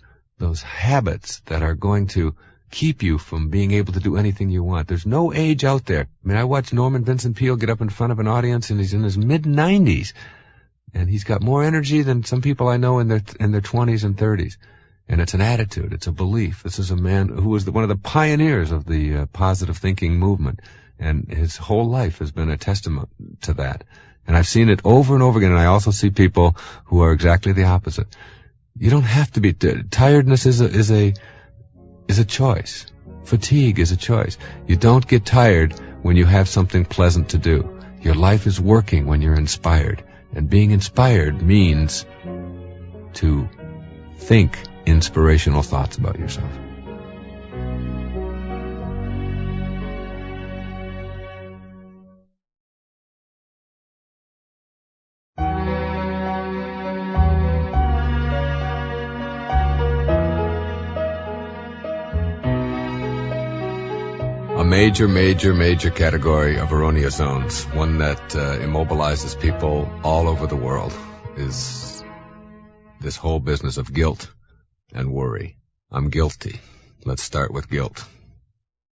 habits that are going to keep you from being able to do anything you want. There's no age out there. I mean, I watched Norman Vincent Peale get up in front of an audience, and he's in his mid-90s, and he's got more energy than some people I know in their 20s and 30s. And it's an attitude. It's a belief. This is a man who was one of the pioneers of the positive thinking movement, and his whole life has been a testament to that. And I've seen it over and over again, and I also see people who are exactly the opposite. You don't have to be. Tiredness is a choice. Fatigue is a choice. You don't get tired when you have something pleasant to do. Your life is working when you're inspired. And being inspired means to think inspirational thoughts about yourself. A major category of erroneous zones, one that immobilizes people all over the world, is this whole business of guilt and worry. I'm guilty. Let's start with guilt.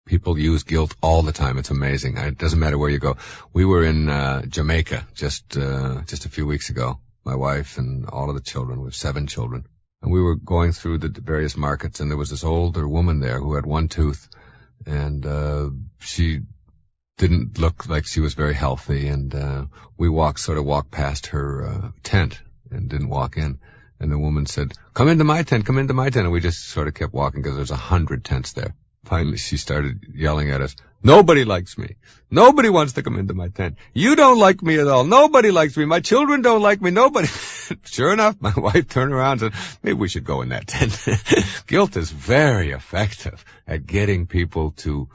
People use guilt all the time. It's amazing. It doesn't matter where you go. We were in Jamaica just a few weeks ago, my wife and all of the children. We have 7 children. And we were going through the various markets, and there was this older woman there who had one tooth, and she didn't look like she was very healthy, and we walked past her tent and didn't walk in. And the woman said, come into my tent, and we just sort of kept walking because there's 100 tents there. Finally, she started yelling at us, nobody likes me. Nobody wants to come into my tent. You don't like me at all. Nobody likes me. My children don't like me. Nobody. Sure enough, my wife turned around and said, maybe we should go in that tent. Guilt is very effective at getting people to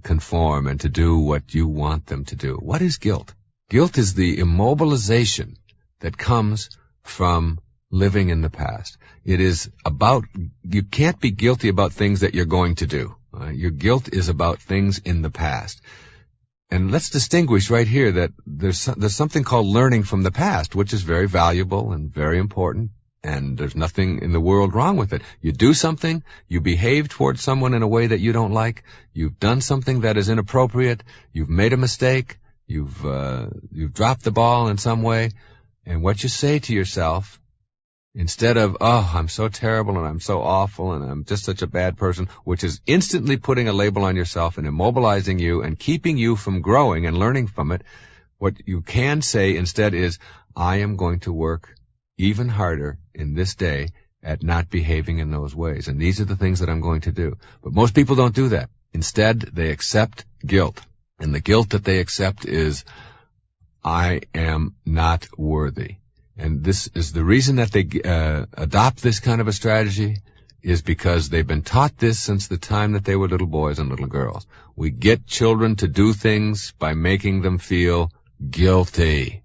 conform and to do what you want them to do. What is guilt? Guilt is the immobilization that comes from living in the past. It is about, you can't be guilty about things that you're going to do. Your guilt is about things in the past. And let's distinguish right here that there's something called learning from the past, which is very valuable and very important, and there's nothing in the world wrong with it. You do something, you behave towards someone in a way that you don't like, you've done something that is inappropriate, you've made a mistake, you've dropped the ball in some way, and what you say to yourself, instead of, oh, I'm so terrible and I'm so awful and I'm just such a bad person, which is instantly putting a label on yourself and immobilizing you and keeping you from growing and learning from it, what you can say instead is, I am going to work even harder in this day at not behaving in those ways. And these are the things that I'm going to do. But most people don't do that. Instead, they accept guilt. And the guilt that they accept is, I am not worthy. And this is the reason that they adopt this kind of a strategy is because they've been taught this since the time that they were little boys and little girls. We get children to do things by making them feel guilty.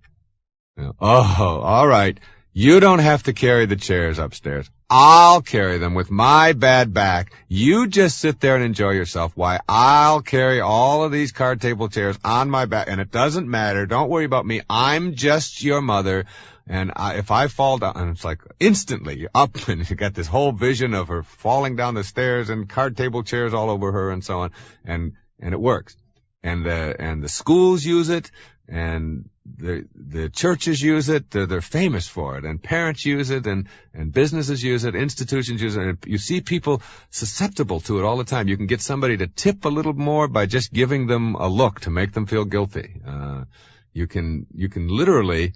Oh, all right. You don't have to carry the chairs upstairs. I'll carry them with my bad back. You just sit there and enjoy yourself. Why, I'll carry all of these card table chairs on my back, and it doesn't matter. Don't worry about me. I'm just your mother. And if I fall down, and it's like instantly you're up and you got this whole vision of her falling down the stairs and card table chairs all over her and so on. And it works. And the schools use it, and the churches use it. They're famous for it, and parents use it, and businesses use it, institutions use it, and you see people susceptible to it all the time. You can get somebody to tip a little more by just giving them a look to make them feel guilty. You can literally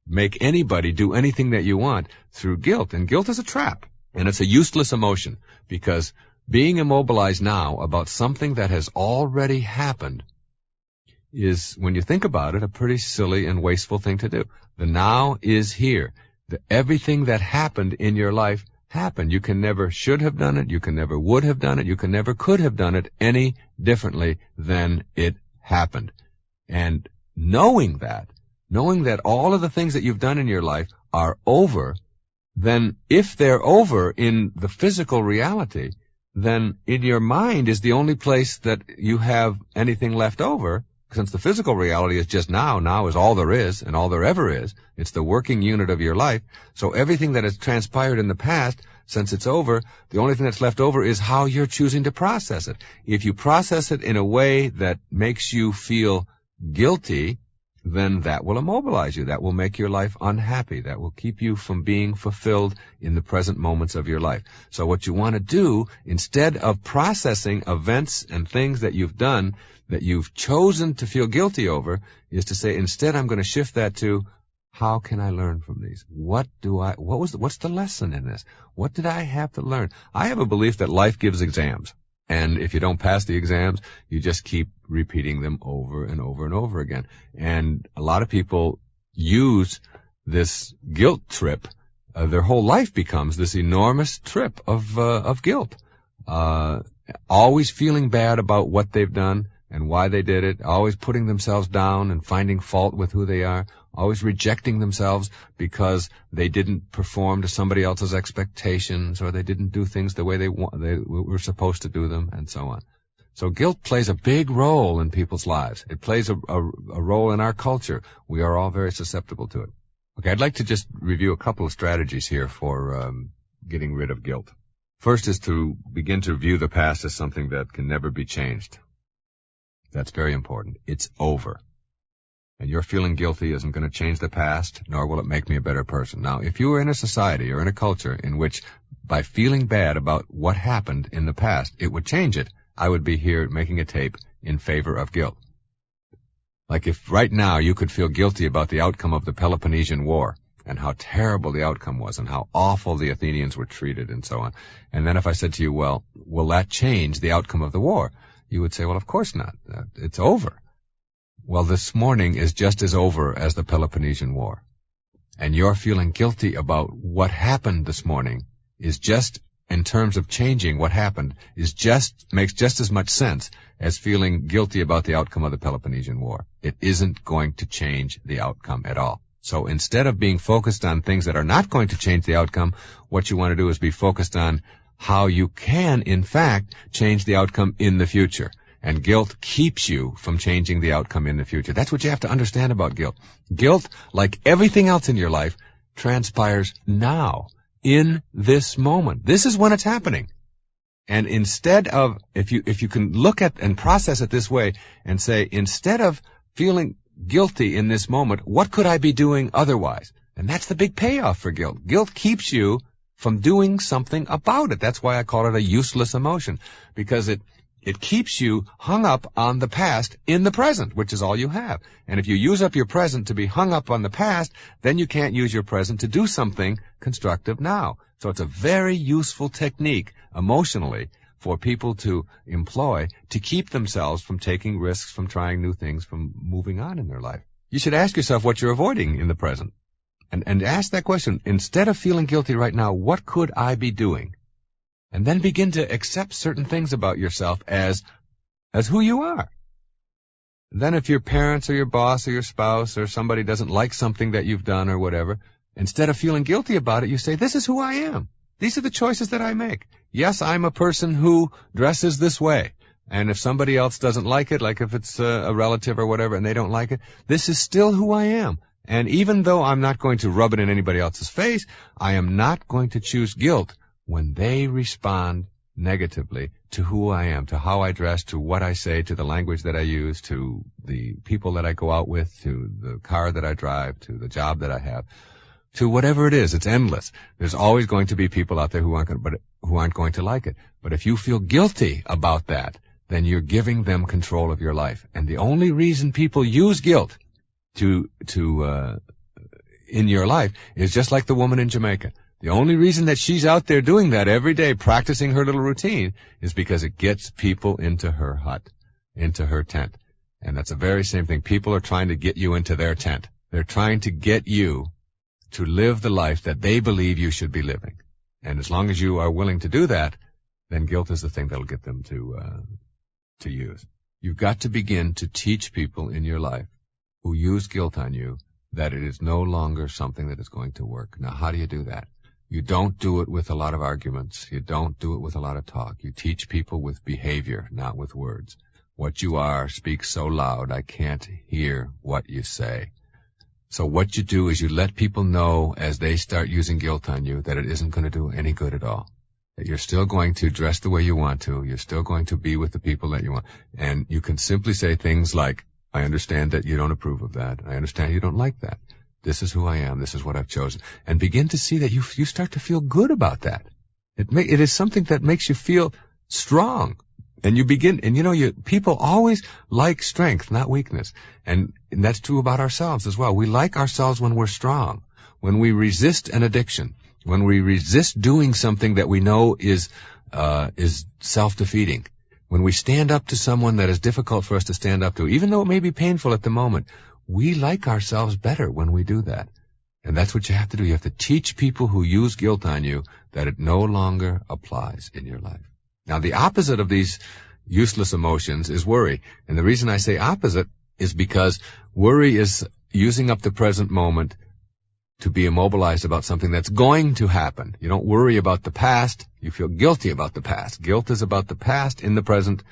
make anybody do anything that you want through guilt, and guilt is a trap, and it's a useless emotion, because being immobilized now about something that has already happened is, when you think about it, a pretty silly and wasteful thing to do. The now is here. Everything that happened in your life happened. You can never should have done it. You can never would have done it. You can never could have done it any differently than it happened. And knowing that all of the things that you've done in your life are over, then if they're over in the physical reality, then in your mind is the only place that you have anything left over, since the physical reality is just now. Now is all there is and all there ever is. It's the working unit of your life. So everything that has transpired in the past, since it's over, the only thing that's left over is how you're choosing to process it. If you process it in a way that makes you feel guilty, then that will immobilize you. That will make your life unhappy. That will keep you from being fulfilled in the present moments of your life. So what you want to do, instead of processing events and things that you've done that you've chosen to feel guilty over, is to say, instead I'm going to shift that to, how can I learn from these? What's the lesson in this? What did I have to learn? I have a belief that life gives exams. And if you don't pass the exams, you just keep repeating them over and over and over again. And a lot of people use this guilt trip. Their whole life becomes this enormous trip of guilt. Always feeling bad about what they've done and why they did it. Always putting themselves down and finding fault with who they are. Always rejecting themselves because they didn't perform to somebody else's expectations, or they didn't do things the way they were supposed to do them, and so on. So guilt plays a big role in people's lives. It plays a role in our culture. We are all very susceptible to it. Okay, I'd like to just review a couple of strategies here for getting rid of guilt. First is to begin to view the past as something that can never be changed. That's very important. It's over. And your feeling guilty isn't going to change the past, nor will it make me a better person. Now, if you were in a society or in a culture in which, by feeling bad about what happened in the past, it would change it, I would be here making a tape in favor of guilt. Like if right now you could feel guilty about the outcome of the Peloponnesian War, and how terrible the outcome was, and how awful the Athenians were treated, and so on. And then if I said to you, well, will that change the outcome of the war? You would say, well, of course not. It's over. Well, this morning is just as over as the Peloponnesian War. And your feeling guilty about what happened this morning is just, in terms of changing what happened, makes just as much sense as feeling guilty about the outcome of the Peloponnesian War. It isn't going to change the outcome at all. So instead of being focused on things that are not going to change the outcome, what you want to do is be focused on, how you can, in fact, change the outcome in the future. And guilt keeps you from changing the outcome in the future. That's what you have to understand about guilt. Guilt, like everything else in your life, transpires now, in this moment. This is when it's happening. And instead of, if you can look at and process it this way and say, instead of feeling guilty in this moment, what could I be doing otherwise? And that's the big payoff for guilt. Guilt keeps you from doing something about it. That's why I call it a useless emotion, because it keeps you hung up on the past in the present, which is all you have. And if you use up your present to be hung up on the past, then you can't use your present to do something constructive now. So it's a very useful technique emotionally for people to employ to keep themselves from taking risks, from trying new things, from moving on in their life. You should ask yourself what you're avoiding in the present. And ask that question. Instead of feeling guilty right now, what could I be doing? And then begin to accept certain things about yourself as who you are. Then if your parents or your boss or your spouse or somebody doesn't like something that you've done or whatever, instead of feeling guilty about it, you say, this is who I am. These are the choices that I make. Yes, I'm a person who dresses this way. And if somebody else doesn't like it, like if it's a relative or whatever, and they don't like it, this is still who I am. And even though I'm not going to rub it in anybody else's face, I am not going to choose guilt when they respond negatively to who I am, to how I dress, to what I say, to the language that I use, to the people that I go out with, to the car that I drive, to the job that I have, to whatever it is. It's endless. There's always going to be people out there who aren't going to like it. But if you feel guilty about that, then you're giving them control of your life. And the only reason people use guilt in your life is just like the woman in Jamaica. The only reason that she's out there doing that every day, practicing her little routine, is because it gets people into her hut, into her tent. And that's the very same thing. People are trying to get you into their tent. They're trying to get you to live the life that they believe you should be living. And as long as you are willing to do that, then guilt is the thing that'll get them to use. You've got to begin to teach people in your life who use guilt on you that it is no longer something that is going to work. Now, how do you do that? You don't do it with a lot of arguments. You don't do it with a lot of talk. You teach people with behavior, not with words. What you are speaks so loud, I can't hear what you say. So what you do is you let people know as they start using guilt on you that it isn't going to do any good at all. That you're still going to dress the way you want to. You're still going to be with the people that you want. And you can simply say things like, I understand that you don't approve of that. I understand you don't like that. This is who I am. This is what I've chosen. And begin to see that you start to feel good about that. It is something that makes you feel strong. And you begin, and people always like strength, not weakness. And that's true about ourselves as well. We like ourselves when we're strong, when we resist an addiction, when we resist doing something that we know is self-defeating, when we stand up to someone that is difficult for us to stand up to, even though it may be painful at the moment. We like ourselves better when we do that. And that's what you have to do. You have to teach people who use guilt on you that it no longer applies in your life. Now, the opposite of these useless emotions is worry. And the reason I say opposite is because worry is using up the present moment to be immobilized about something that's going to happen. You don't worry about the past. You feel guilty about the past. Guilt is about the past in the present.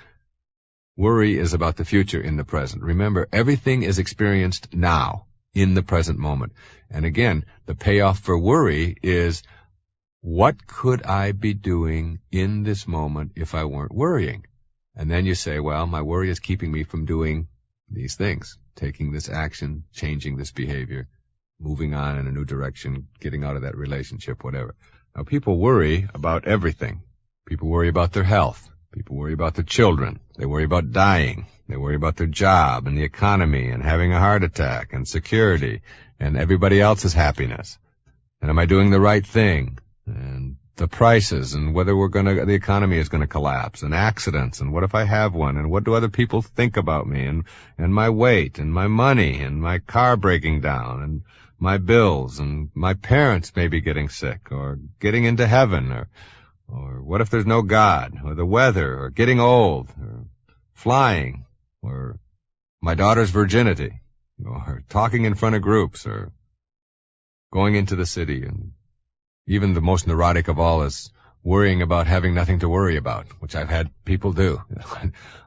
Worry is about the future in the present. Remember, everything is experienced now, in the present moment. And again, the payoff for worry is, what could I be doing in this moment if I weren't worrying? And then you say, well, my worry is keeping me from doing these things, taking this action, changing this behavior, moving on in a new direction, getting out of that relationship, whatever. Now, people worry about everything. People worry about their health. People worry about their children. They worry about dying. They worry about their job and the economy and having a heart attack and security and everybody else's happiness. And am I doing the right thing? And the prices and whether the economy is going to collapse and accidents and what if I have one and what do other people think about me and my weight and my money and my car breaking down and my bills and my parents maybe getting sick or getting into heaven or what if there's no God, or the weather, or getting old, or flying, or my daughter's virginity, or talking in front of groups, or going into the city. And even the most neurotic of all is, worrying about having nothing to worry about, which I've had people do.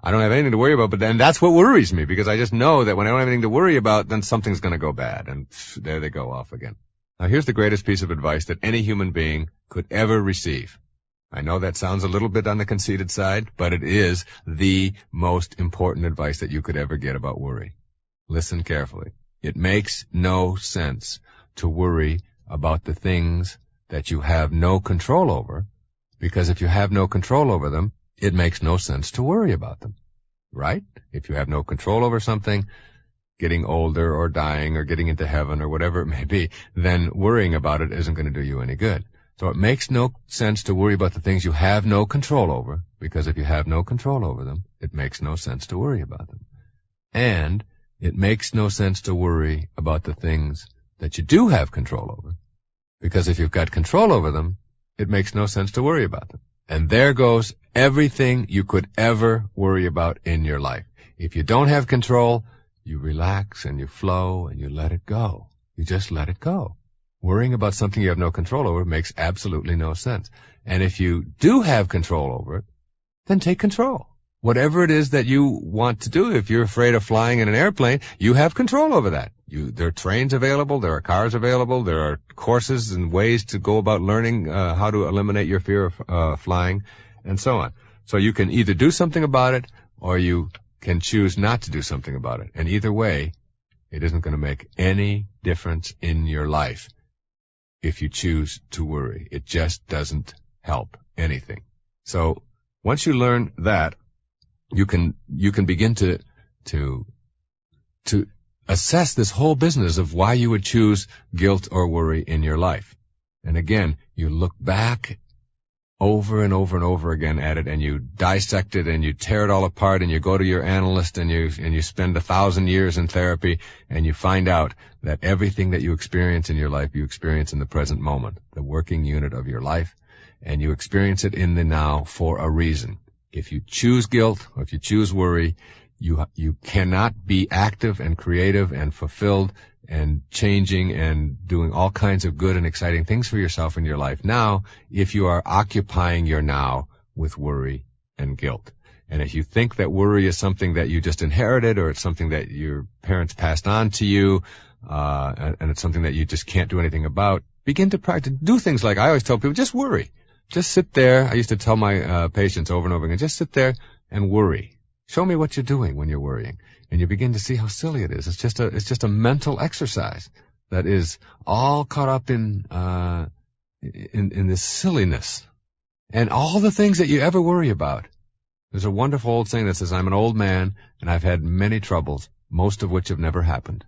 I don't have anything to worry about, but then that's what worries me, because I just know that when I don't have anything to worry about, then something's going to go bad, and there they go off again. Now, here's the greatest piece of advice that any human being could ever receive. I know that sounds a little bit on the conceited side, but it is the most important advice that you could ever get about worry. Listen carefully. It makes no sense to worry about the things that you have no control over, because if you have no control over them, it makes no sense to worry about them, right? If you have no control over something, getting older or dying or getting into heaven or whatever it may be, then worrying about it isn't going to do you any good. So it makes no sense to worry about the things you have no control over, because if you have no control over them, it makes no sense to worry about them. And it makes no sense to worry about the things that you do have control over, because if you've got control over them, it makes no sense to worry about them. And there goes everything you could ever worry about in your life. If you don't have control, you relax and you flow and you let it go. You just let it go. Worrying about something you have no control over makes absolutely no sense. And if you do have control over it, then take control. Whatever it is that you want to do, if you're afraid of flying in an airplane, you have control over that. There are trains available, there are cars available, there are courses and ways to go about learning how to eliminate your fear of flying, and so on. So you can either do something about it, or you can choose not to do something about it. And either way, it isn't going to make any difference in your life if you choose to worry. It just doesn't help anything. So once you learn that, you can begin to assess this whole business of why you would choose guilt or worry in your life. And again, you look back over and over and over again at it, and you dissect it, and you tear it all apart, and you go to your analyst, and you spend 1,000 years in therapy, and you find out that everything that you experience in your life, you experience in the present moment, the working unit of your life, and you experience it in the now for a reason. If you choose guilt, or if you choose worry, you cannot be active and creative and fulfilled and changing and doing all kinds of good and exciting things for yourself in your life now if you are occupying your now with worry and guilt. And if you think that worry is something that you just inherited, or it's something that your parents passed on to you, and it's something that you just can't do anything about, begin to practice. Do things like I always tell people, just worry. Just sit there. I used to tell my patients over and over again, just sit there and worry. Show me what you're doing when you're worrying. And you begin to see how silly it is. It's just a mental exercise that is all caught up in this silliness. And all the things that you ever worry about. There's a wonderful old saying that says, I'm an old man and I've had many troubles, most of which have never happened.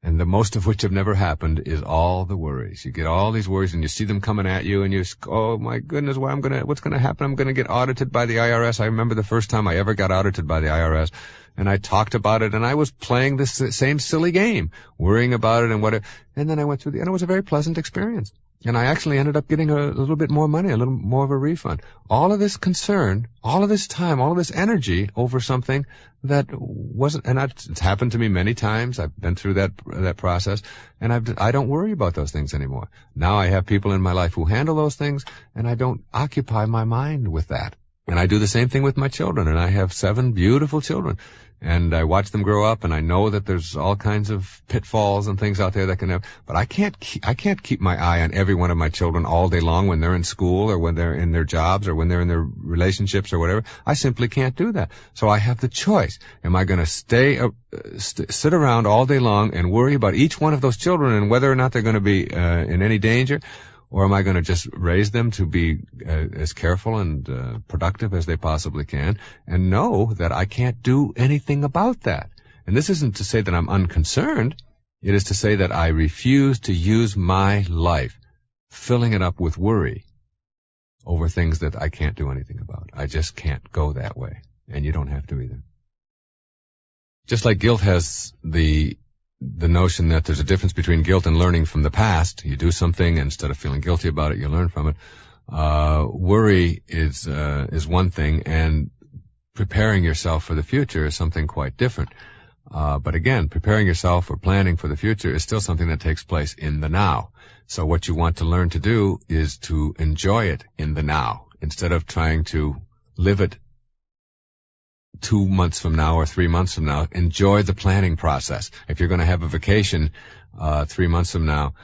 And the most of which have never happened is all the worries. You get all these worries and you see them coming at you and you, oh my goodness, what's going to happen? I'm going to get audited by the IRS. I remember the first time I ever got audited by the IRS, and I talked about it, and I was playing this same silly game, worrying about it and whatever. And then I went through and it was a very pleasant experience. And I actually ended up getting a little bit more money, a little more of a refund. All of this concern, all of this time, all of this energy over something that wasn't, and it's happened to me many times. I've been through that process, and I don't worry about those things anymore. Now I have people in my life who handle those things, and I don't occupy my mind with that. And I do the same thing with my children, and I have 7 beautiful children. And I watch them grow up, and I know that there's all kinds of pitfalls and things out there that can have, but I can't keep my eye on every one of my children all day long when they're in school or when they're in their jobs or when they're in their relationships or whatever. I simply can't do that. So I have the choice. Am I going to sit around all day long and worry about each one of those children and whether or not they're going to be in any danger? Or am I going to just raise them to be as careful and productive as they possibly can, and know that I can't do anything about that? And this isn't to say that I'm unconcerned. It is to say that I refuse to use my life filling it up with worry over things that I can't do anything about. I just can't go that way, and you don't have to either. Just like guilt has the notion that there's a difference between guilt and learning from the past. You do something, and instead of feeling guilty about it, you learn from it. Worry is one thing, and preparing yourself for the future is something quite different. But again, preparing yourself or planning for the future is still something that takes place in the now. So what you want to learn to do is to enjoy it in the now instead of trying to live it 2 months from now or 3 months from now. Enjoy the planning process. If you're going to have a vacation 3 months from now,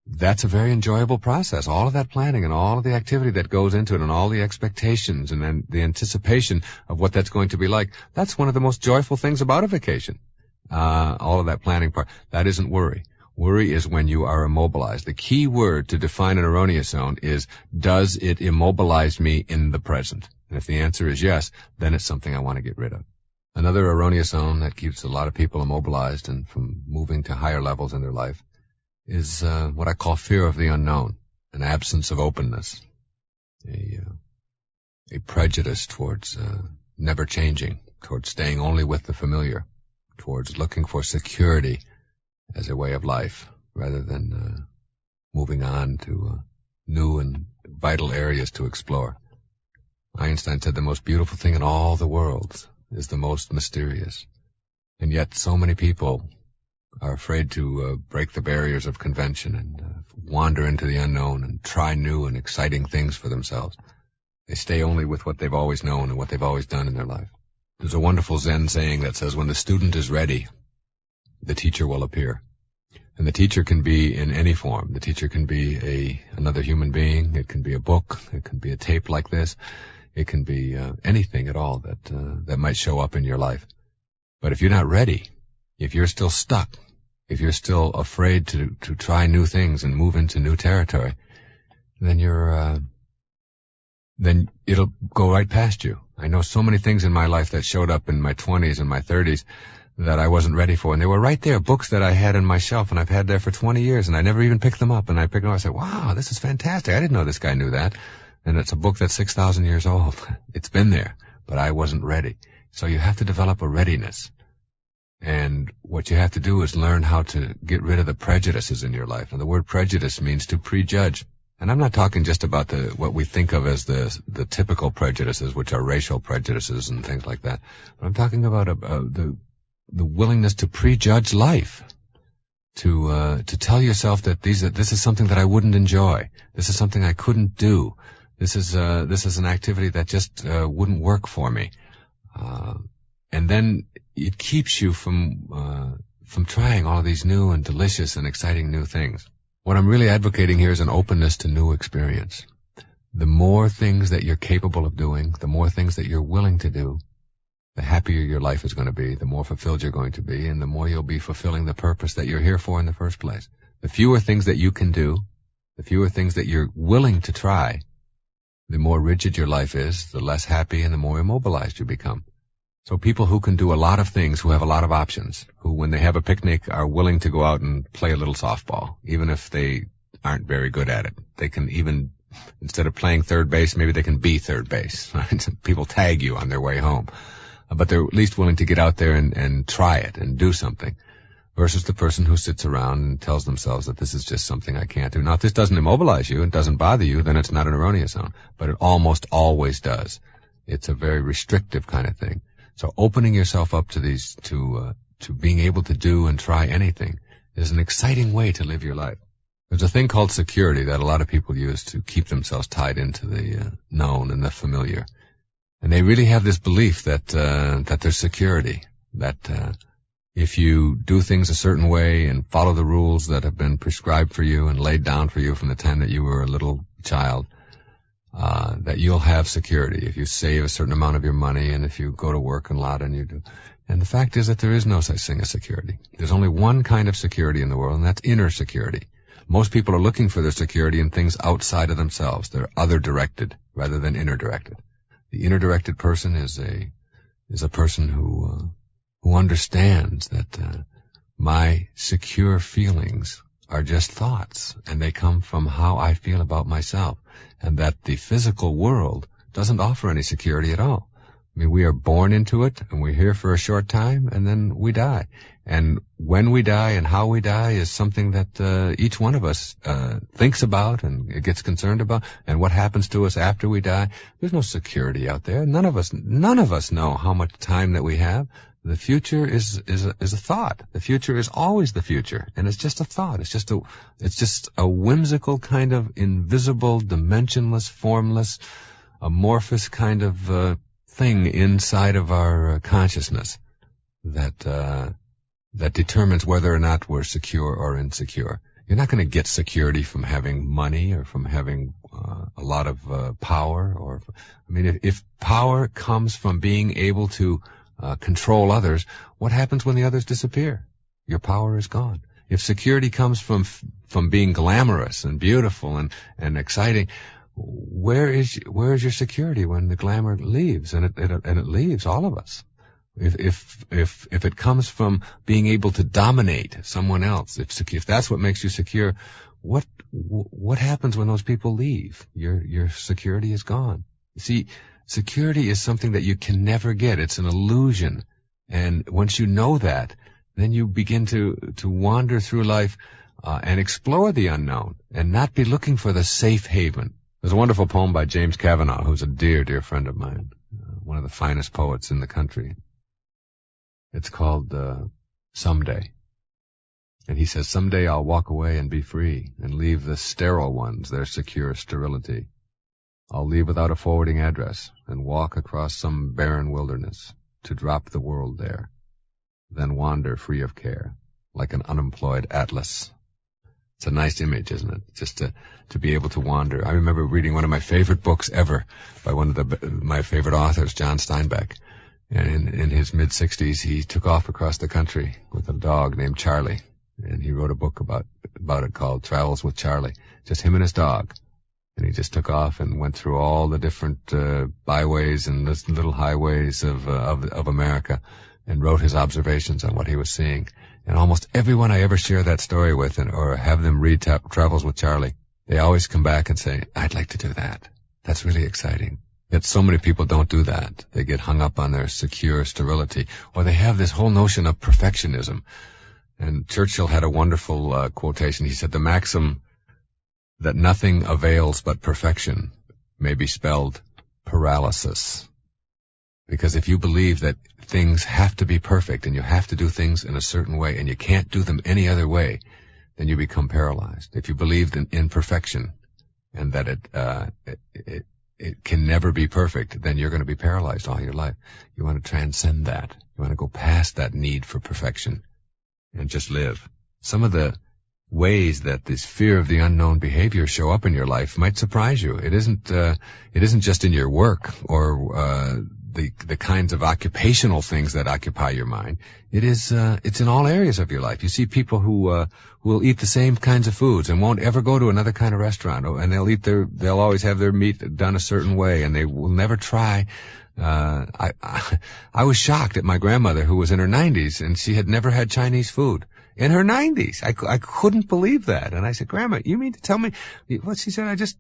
that's a very enjoyable process. All of that planning and all of the activity that goes into it and all the expectations and then the anticipation of what that's going to be like, that's one of the most joyful things about a vacation. All of that planning part. That isn't worry. Worry is when you are immobilized. The key word to define an erroneous zone is, does it immobilize me in the present? And if the answer is yes, then it's something I want to get rid of. Another erroneous zone that keeps a lot of people immobilized and from moving to higher levels in their life is what I call fear of the unknown, an absence of openness, a prejudice towards never changing, towards staying only with the familiar, towards looking for security as a way of life rather than moving on to new and vital areas to explore. Einstein said the most beautiful thing in all the world is the most mysterious. And yet so many people are afraid to break the barriers of convention and wander into the unknown and try new and exciting things for themselves. They stay only with what they've always known and what they've always done in their life. There's a wonderful Zen saying that says, when the student is ready, the teacher will appear. And the teacher can be in any form. The teacher can be another human being. It can be a book. It can be a tape like this. It can be anything at all that might show up in your life. But if you're not ready, if you're still stuck, if you're still afraid to try new things and move into new territory, then then it'll go right past you. I know so many things in my life that showed up in my 20s and my 30s that I wasn't ready for. And they were right there, books that I had on my shelf and I've had there for 20 years and I never even picked them up. And I picked them up and I said, wow, this is fantastic. I didn't know this guy knew that. And it's a book that's 6,000 years old. It's been there, but I wasn't ready. So you have to develop a readiness. And what you have to do is learn how to get rid of the prejudices in your life. And the word prejudice means to prejudge. And I'm not talking just about what we think of as the typical prejudices, which are racial prejudices and things like that. But I'm talking about the willingness to prejudge life, to tell yourself that this is something that I wouldn't enjoy. This is something I couldn't do. This is an activity that just wouldn't work for me. And then it keeps you from trying all of these new and delicious and exciting new things. What I'm really advocating here is an openness to new experience. The more things that you're capable of doing, the more things that you're willing to do, the happier your life is going to be, the more fulfilled you're going to be, and the more you'll be fulfilling the purpose that you're here for in the first place. The fewer things that you can do, the fewer things that you're willing to try, the more rigid your life is, the less happy and the more immobilized you become. So people who can do a lot of things, who have a lot of options, who when they have a picnic are willing to go out and play a little softball, even if they aren't very good at it. They can even, instead of playing third base, maybe they can be third base. Right? People tag you on their way home. But they're at least willing to get out there and try it and do something, versus the person who sits around and tells themselves that this is just something I can't do. Now, if this doesn't immobilize you and doesn't bother you, then it's not an erroneous zone. But it almost always does. It's a very restrictive kind of thing. So opening yourself up to these, to being able to do and try anything is an exciting way to live your life. There's a thing called security that a lot of people use to keep themselves tied into the known and the familiar. And they really have this belief that there's security, that if you do things a certain way and follow the rules that have been prescribed for you and laid down for you from the time that you were a little child, that you'll have security if you save a certain amount of your money and if you go to work a lot and you do. And the fact is that there is no such thing as security. There's only one kind of security in the world, and that's inner security. Most people are looking for their security in things outside of themselves. They're other-directed rather than inner-directed. The inner-directed person is a person who understands that my secure feelings are just thoughts, and they come from how I feel about myself, and that the physical world doesn't offer any security at all. I mean, we are born into it, and we're here for a short time, and then we die. And when we die and how we die is something that each one of us thinks about and gets concerned about. And what happens to us after we die, there's no security out there. None of us know how much time that we have. The future is a thought. The future is always the future, and it's just a thought. It's just a whimsical kind of invisible, dimensionless, formless, amorphous kind of thing inside of our consciousness that determines whether or not we're secure or insecure. You're not going to get security from having money or from having a lot of power. If power comes from being able to control others, what happens when the others disappear? Your power is gone. If security comes from being glamorous and beautiful and exciting, where is your security when the glamour leaves? And it leaves all of us. If it comes from being able to dominate someone else, if that's what makes you secure, what happens when those people leave? Your security is gone. See, security is something that you can never get. It's an illusion. And once you know that, then you begin to wander through life and explore the unknown and not be looking for the safe haven. There's a wonderful poem by James Kavanaugh, who's a dear, dear friend of mine, one of the finest poets in the country. It's called Someday. And he says, someday I'll walk away and be free and leave the sterile ones their secure sterility. I'll leave without a forwarding address and walk across some barren wilderness to drop the world there, then wander free of care like an unemployed atlas. It's a nice image, isn't it? Just to be able to wander. I remember reading one of my favorite books ever by one of my favorite authors, John Steinbeck. And in his mid-60s, he took off across the country with a dog named Charlie. And he wrote a book about it called Travels with Charlie. Just him and his dog. And he just took off and went through all the different byways and little highways of America and wrote his observations on what he was seeing. And almost everyone I ever share that story with or have them read Travels with Charlie, they always come back and say, I'd like to do that. That's really exciting. Yet so many people don't do that. They get hung up on their secure sterility, or they have this whole notion of perfectionism. And Churchill had a wonderful quotation. He said, the maxim that nothing avails but perfection may be spelled paralysis. Because if you believe that things have to be perfect and you have to do things in a certain way and you can't do them any other way, then you become paralyzed. If you believed in imperfection and that it can never be perfect, then you're going to be paralyzed all your life. You want to transcend that. You want to go past that need for perfection and just live. Some of the ways that this fear of the unknown behavior show up in your life might surprise you. It isn't just in your work or the kinds of occupational things that occupy your mind. It's in all areas of your life. You see people who will eat the same kinds of foods and won't ever go to another kind of restaurant, and they'll always have their meat done a certain way, and they will never try. I was shocked at my grandmother, who was in her 90s, and she had never had Chinese food. In her 90s. I couldn't believe that. And I said, Grandma, you mean to tell me? Well, she said, I just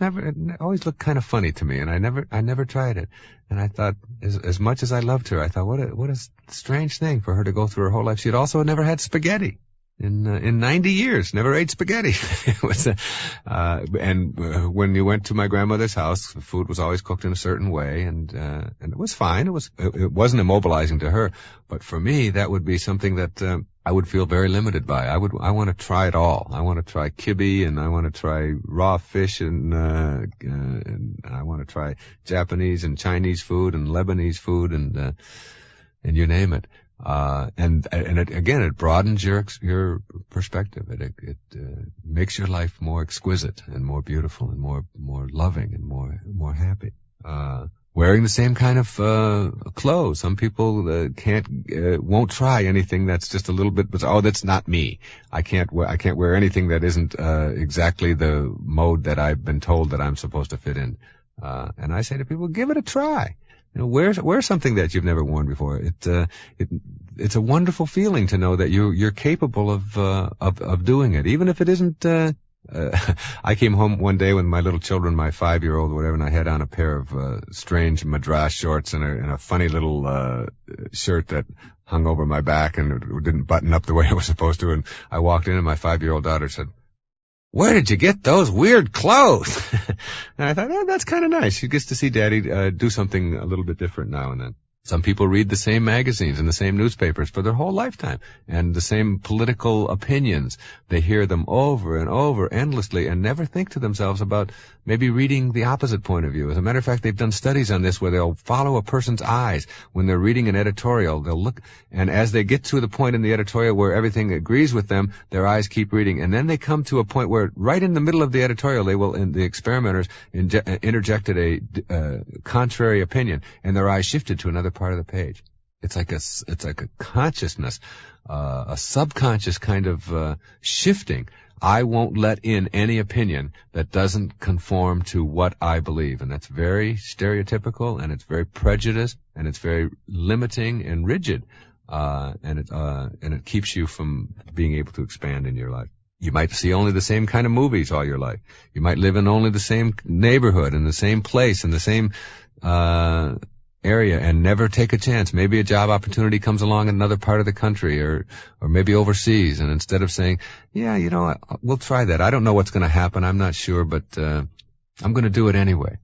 never, it always looked kind of funny to me, and I never tried it. And I thought, as much as I loved her, I thought, what a strange thing for her to go through her whole life. She had also never had spaghetti. In 90 years, never ate spaghetti. It was, when you went to my grandmother's house, the food was always cooked in a certain way, and it was fine. It wasn't immobilizing to her, but for me, that would be something that, I would feel very limited by. I want to try it all. I want to try kibbeh, and I want to try raw fish, and I want to try Japanese and Chinese food and Lebanese food, and you name it. And it broadens your perspective. It makes your life more exquisite and more beautiful and more loving and more happy. Wearing the same kind of clothes. Some people won't try anything that's just a little bit, but that's not me. I can't wear anything that isn't exactly the mode that I've been told that I'm supposed to fit in. And I say to people, give it a try. Wear something that you've never worn before. It's a wonderful feeling to know that you're capable of doing it, even if it isn't. I came home one day with my little children, my 5-year-old or whatever, and I had on a pair of strange madras shorts and a funny little shirt that hung over my back and it didn't button up the way it was supposed to. And I walked in, and my 5-year-old daughter said, "Where did you get those weird clothes?" And I thought, that's kind of nice. She gets to see Daddy do something a little bit different now and then. Some people read the same magazines and the same newspapers for their whole lifetime, and the same political opinions. They hear them over and over endlessly and never think to themselves about maybe reading the opposite point of view. As a matter of fact, they've done studies on this where they'll follow a person's eyes when they're reading an editorial. They'll look, and as they get to the point in the editorial where everything agrees with them, their eyes keep reading. And then they come to a point where right in the middle of the editorial, they will, and the experimenters interjected a contrary opinion, and their eyes shifted to another part of the page. It's like a consciousness, a subconscious kind of shifting. I won't let in any opinion that doesn't conform to what I believe, and that's very stereotypical, and it's very prejudiced, and it's very limiting and rigid, and it keeps you from being able to expand in your life. You might see only the same kind of movies all your life. You might live in only the same neighborhood, in the same place, in the same area, and never take a chance. Maybe a job opportunity comes along in another part of the country, or maybe overseas, and instead of saying, yeah, we'll try that. I don't know what's going to happen. I'm not sure, but I'm going to do it anyway.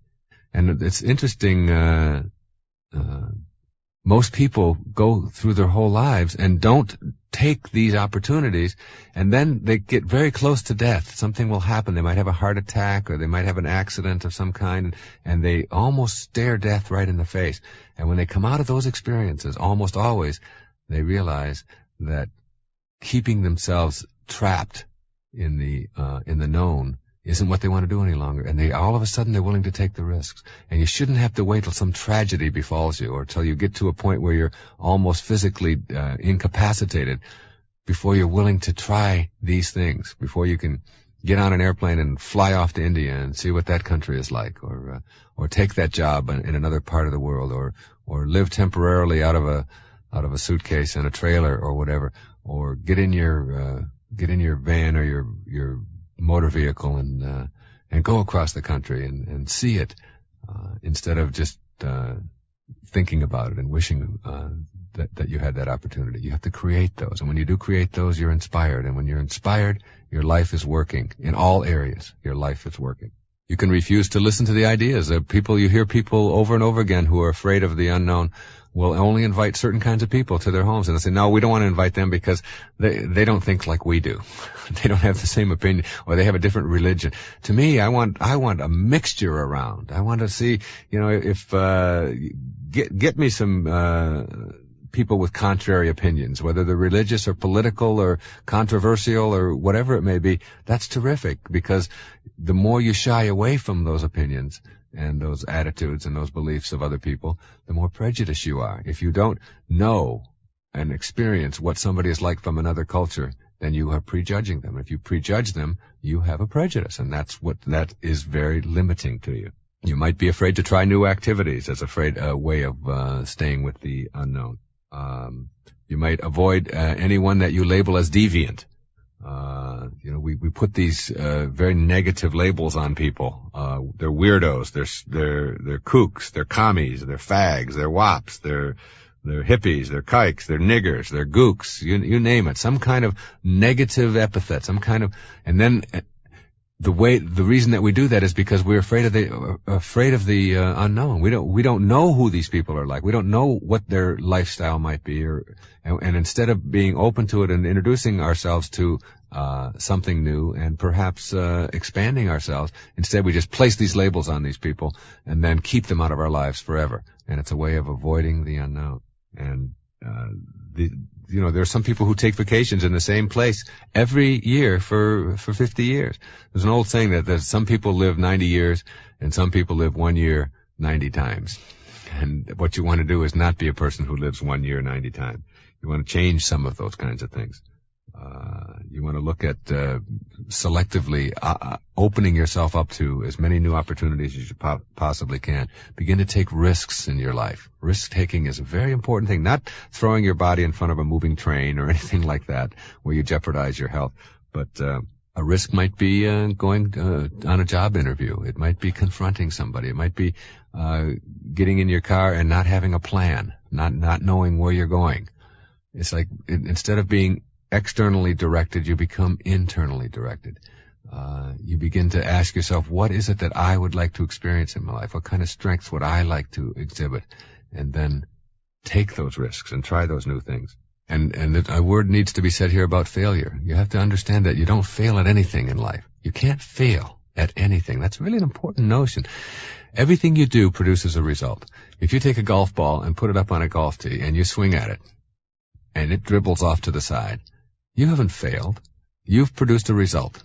And it's interesting, most people go through their whole lives and don't take these opportunities, and then they get very close to death. Something will happen. They might have a heart attack, or they might have an accident of some kind, and they almost stare death right in the face. And when they come out of those experiences, almost always, they realize that keeping themselves trapped in the known isn't what they want to do any longer, and all of a sudden they're willing to take the risks. And you shouldn't have to wait till some tragedy befalls you, or till you get to a point where you're almost physically incapacitated before you're willing to try these things, before you can get on an airplane and fly off to India and see what that country is like, or take that job in another part of the world, or live temporarily out of a suitcase in a trailer or whatever, or get in your van or your motor vehicle and go across the country and see it, instead of just thinking about it and wishing that you had that opportunity. You have to create those, and when you do create those, you're inspired, and when you're inspired, your life is working in all areas. Your life is working. You can refuse to listen to the ideas. You hear people over and over again who are afraid of the unknown will only invite certain kinds of people to their homes, and they say, no, we don't want to invite them because they don't think like we do. They don't have the same opinion, or they have a different religion. To me, I want a mixture around. I want to see, if get me some people with contrary opinions, whether they're religious or political or controversial or whatever it may be. That's terrific, because the more you shy away from those opinions and those attitudes and those beliefs of other people, the more prejudiced you are. If you don't know and experience what somebody is like from another culture, then you are prejudging them. If you prejudge them, you have a prejudice, and that is very limiting to you. You might be afraid to try new activities as a way of staying with the unknown. You might avoid anyone that you label as deviant. We put these very negative labels on people. They're weirdos, they're kooks, they're commies, they're fags, they're wops, they're hippies, they're kikes, they're niggers, they're gooks, you name it. Some kind of negative epithet, and then the reason that we do that is because we're afraid of the unknown. We don't know who these people are like. We don't know what their lifestyle might be, and instead of being open to it and introducing ourselves to something new and perhaps expanding ourselves, instead we just place these labels on these people and then keep them out of our lives forever. And it's a way of avoiding the unknown. And there are some people who take vacations in the same place every year for 50 years. There's an old saying that some people live 90 years and some people live 1 year 90 times. And what you want to do is not be a person who lives 1 year 90 times. You want to change some of those kinds of things. You want to look at selectively opening yourself up to as many new opportunities as you possibly can. Begin to take risks in your life. Risk-taking is a very important thing. Not throwing your body in front of a moving train or anything like that where you jeopardize your health. But a risk might be going on a job interview. It might be confronting somebody. It might be getting in your car and not having a plan, not knowing where you're going. It's like instead of being externally directed, you become internally directed. You begin to ask yourself, what is it that I would like to experience in my life? What kind of strengths would I like to exhibit? And then take those risks and try those new things. And a word needs to be said here about failure. You have to understand that you don't fail at anything in life. You can't fail at anything. That's really an important notion. Everything you do produces a result. If you take a golf ball and put it up on a golf tee and you swing at it and it dribbles off to the side, you haven't failed. You've produced a result.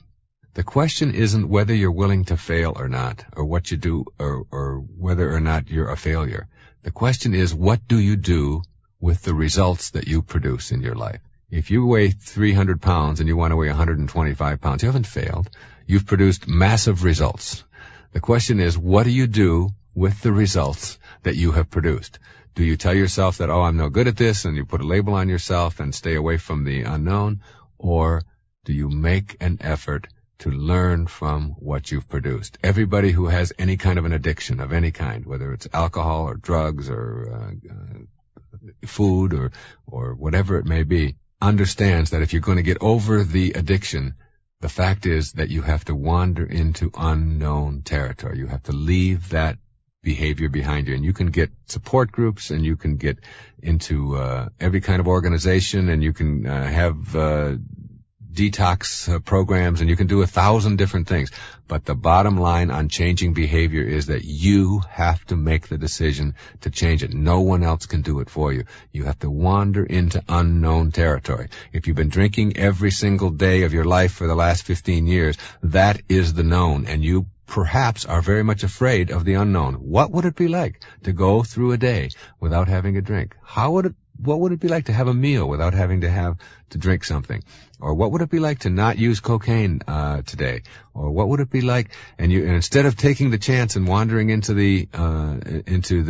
The question isn't whether you're willing to fail or not, or what you do, or whether or not you're a failure. The question is, what do you do with the results that you produce in your life? If you weigh 300 pounds and you want to weigh 125 pounds, you haven't failed. You've produced massive results. The question is, what do you do with the results that you have produced? Do you tell yourself that, I'm no good at this, and you put a label on yourself and stay away from the unknown? Or do you make an effort to learn from what you've produced? Everybody who has any kind of an addiction of any kind, whether it's alcohol or drugs or food or whatever it may be, understands that if you're going to get over the addiction, the fact is that you have to wander into unknown territory. You have to leave that behavior behind you. And you can get support groups, and you can get into every kind of organization, and you can have detox programs, and you can do 1,000 different things. But the bottom line on changing behavior is that you have to make the decision to change it. No one else can do it for you. You have to wander into unknown territory. If you've been drinking every single day of your life for the last 15 years, that is the known, and you perhaps are very much afraid of the unknown. What would it be like to go through a day without having a drink? What would it be like to have a meal without having to drink something? Or what would it be like to not use cocaine today? Or what would it be like, and instead of taking the chance and wandering into the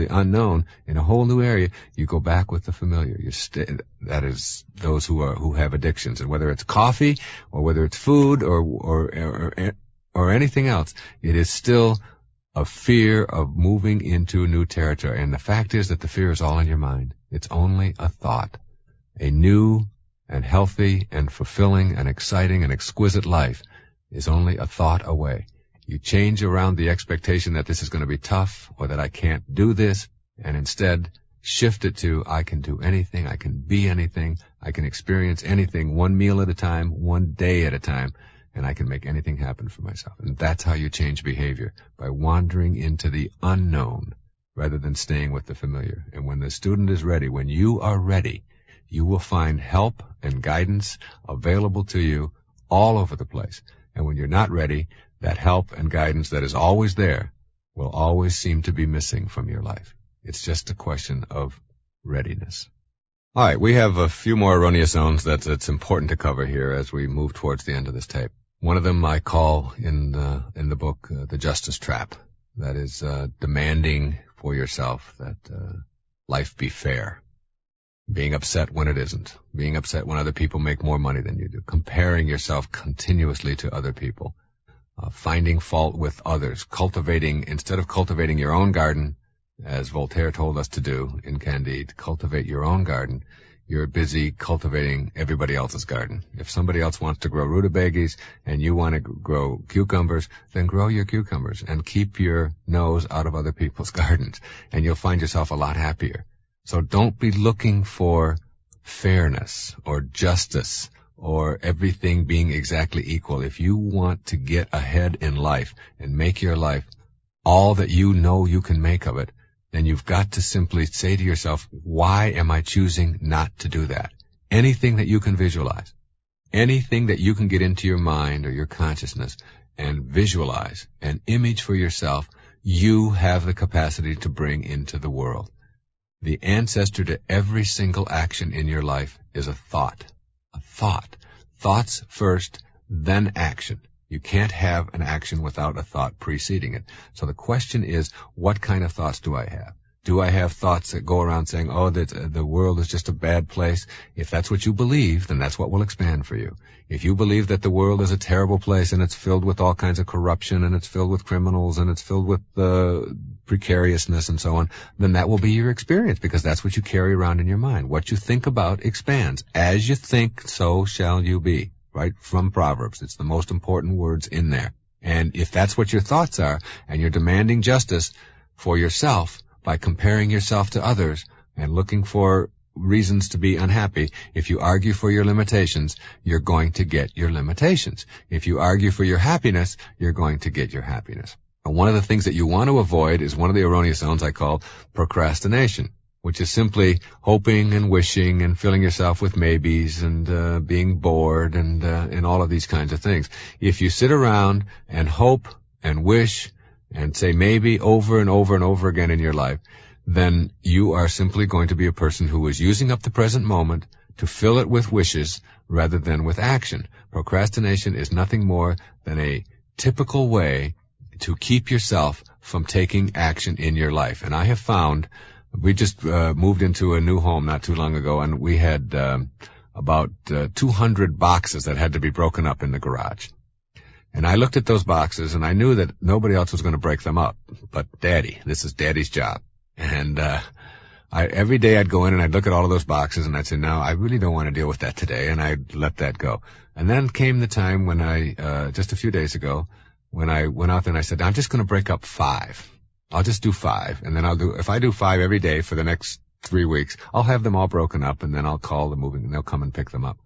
unknown in a whole new area, you go back with the familiar. That is those who have addictions, and whether it's coffee or whether it's food or anything else, it is still a fear of moving into new territory. And the fact is that the fear is all in your mind. It's only a thought. A new and healthy and fulfilling and exciting and exquisite life is only a thought away. You change around the expectation that this is going to be tough, or that I can't do this, and instead shift it to, I can do anything, I can be anything, I can experience anything, one meal at a time, one day at a time, and I can make anything happen for myself. And that's how you change behavior, by wandering into the unknown rather than staying with the familiar. And when the student is ready, when you are ready, you will find help and guidance available to you all over the place. And when you're not ready, that help and guidance that is always there will always seem to be missing from your life. It's just a question of readiness. All right, we have a few more erroneous zones that's important to cover here as we move towards the end of this tape. One of them I call in the book the justice trap. That is demanding for yourself that life be fair. Being upset when it isn't. Being upset when other people make more money than you do. Comparing yourself continuously to other people. Finding fault with others. Instead of cultivating your own garden, as Voltaire told us to do in Candide, cultivate your own garden. You're busy cultivating everybody else's garden. If somebody else wants to grow rutabagas and you want to grow cucumbers, then grow your cucumbers and keep your nose out of other people's gardens, and you'll find yourself a lot happier. So don't be looking for fairness or justice or everything being exactly equal. If you want to get ahead in life and make your life all that you know you can make of it, then you've got to simply say to yourself, why am I choosing not to do that? Anything that you can visualize, anything that you can get into your mind or your consciousness and visualize, an image for yourself, you have the capacity to bring into the world. The ancestor to every single action in your life is a thought. A thought. Thoughts first, then action. You can't have an action without a thought preceding it. So the question is, what kind of thoughts do I have? Do I have thoughts that go around saying, that the world is just a bad place? If that's what you believe, then that's what will expand for you. If you believe that the world is a terrible place and it's filled with all kinds of corruption and it's filled with criminals and it's filled with precariousness and so on, then that will be your experience, because that's what you carry around in your mind. What you think about expands. As you think, so shall you be. Right? From Proverbs. It's the most important words in there. And if that's what your thoughts are, and you're demanding justice for yourself by comparing yourself to others, and looking for reasons to be unhappy. If you argue for your limitations, you're going to get your limitations. If you argue for your happiness, you're going to get your happiness. And one of the things that you want to avoid is one of the erroneous zones I call procrastination, which is simply hoping and wishing and filling yourself with maybes and being bored and all of these kinds of things. If you sit around and hope and wish and say maybe over and over and over again in your life, then you are simply going to be a person who is using up the present moment to fill it with wishes rather than with action. Procrastination is nothing more than a typical way to keep yourself from taking action in your life. And I have found, we just moved into a new home not too long ago, and we had about 200 boxes that had to be broken up in the garage. And I looked at those boxes, and I knew that nobody else was going to break them up. But Daddy, this is Daddy's job. And every day I'd go in and I'd look at all of those boxes, and I'd say, no, I really don't want to deal with that today, and I'd let that go. And then came the time when just a few days ago, when I went out there and I said, I'm just going to break up 5. I'll just do 5, and then if I do 5 every day for the next 3 weeks, I'll have them all broken up, and then I'll call the moving, and they'll come and pick them up.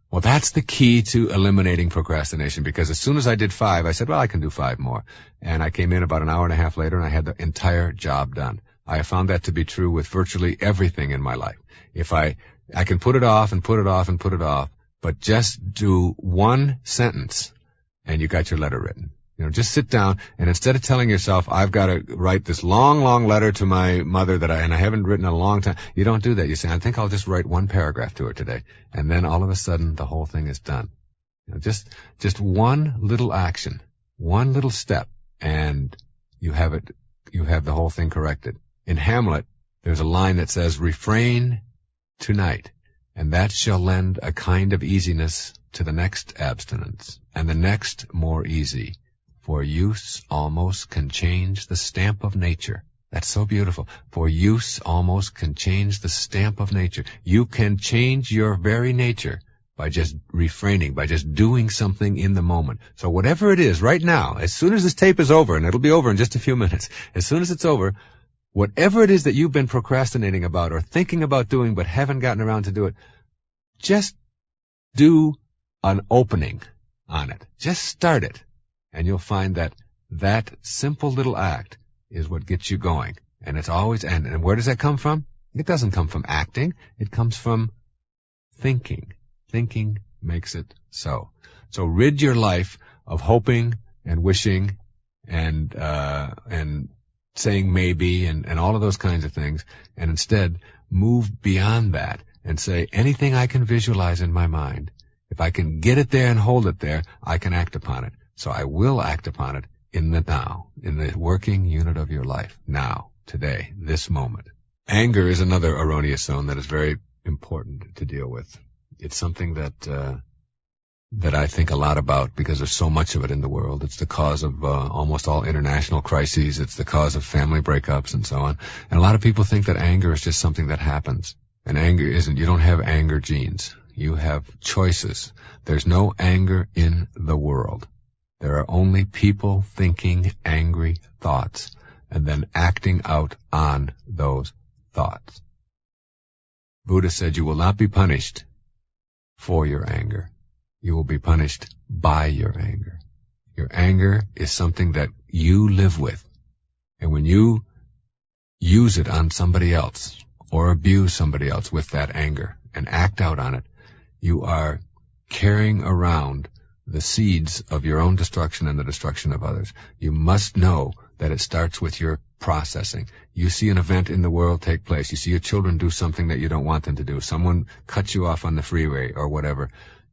Well, that's the key to eliminating procrastination, because as soon as I did 5, I said, well, I can do 5 more. And I came in about an hour and a half later, and I had the entire job done. I have found that to be true with virtually everything in my life. If I can put it off and put it off and put it off, but just do one sentence, and you got your letter written. Just sit down, and instead of telling yourself, I've got to write this long, long letter to my mother and I haven't written in a long time, you don't do that. You say, I think I'll just write one paragraph to her today. And then all of a sudden, the whole thing is done. Just one little action, one little step, and you have the whole thing corrected. In Hamlet, there's a line that says, refrain tonight, and that shall lend a kind of easiness to the next abstinence, and the next more easy. For use almost can change the stamp of nature. That's so beautiful. For use almost can change the stamp of nature. You can change your very nature by just refraining, by just doing something in the moment. So whatever it is right now, as soon as this tape is over, and it'll be over in just a few minutes, as soon as it's over, whatever it is that you've been procrastinating about or thinking about doing but haven't gotten around to do it, just do an opening on it. Just start it. And you'll find that simple little act is what gets you going. And it's always, and where does that come from? It doesn't come from acting. It comes from thinking. Thinking makes it so. So rid your life of hoping and wishing and saying maybe and all of those kinds of things. And instead move beyond that and say, anything I can visualize in my mind, if I can get it there and hold it there, I can act upon it. So I will act upon it in the now, in the working unit of your life, now, today, this moment. Anger is another erroneous zone that is very important to deal with. It's something that I think a lot about because there's so much of it in the world. It's the cause of almost all international crises. It's the cause of family breakups and so on. And a lot of people think that anger is just something that happens. And anger isn't. You don't have anger genes. You have choices. There's no anger in the world. There are only people thinking angry thoughts and then acting out on those thoughts. Buddha said you will not be punished for your anger. You will be punished by your anger. Your anger is something that you live with. And when you use it on somebody else or abuse somebody else with that anger and act out on it, you are carrying around the seeds of your own destruction and the destruction of others. You must know that it starts with your processing. You see an event in the world take place. You see your children do something that you don't want them to do. Someone cuts you off on the freeway or whatever.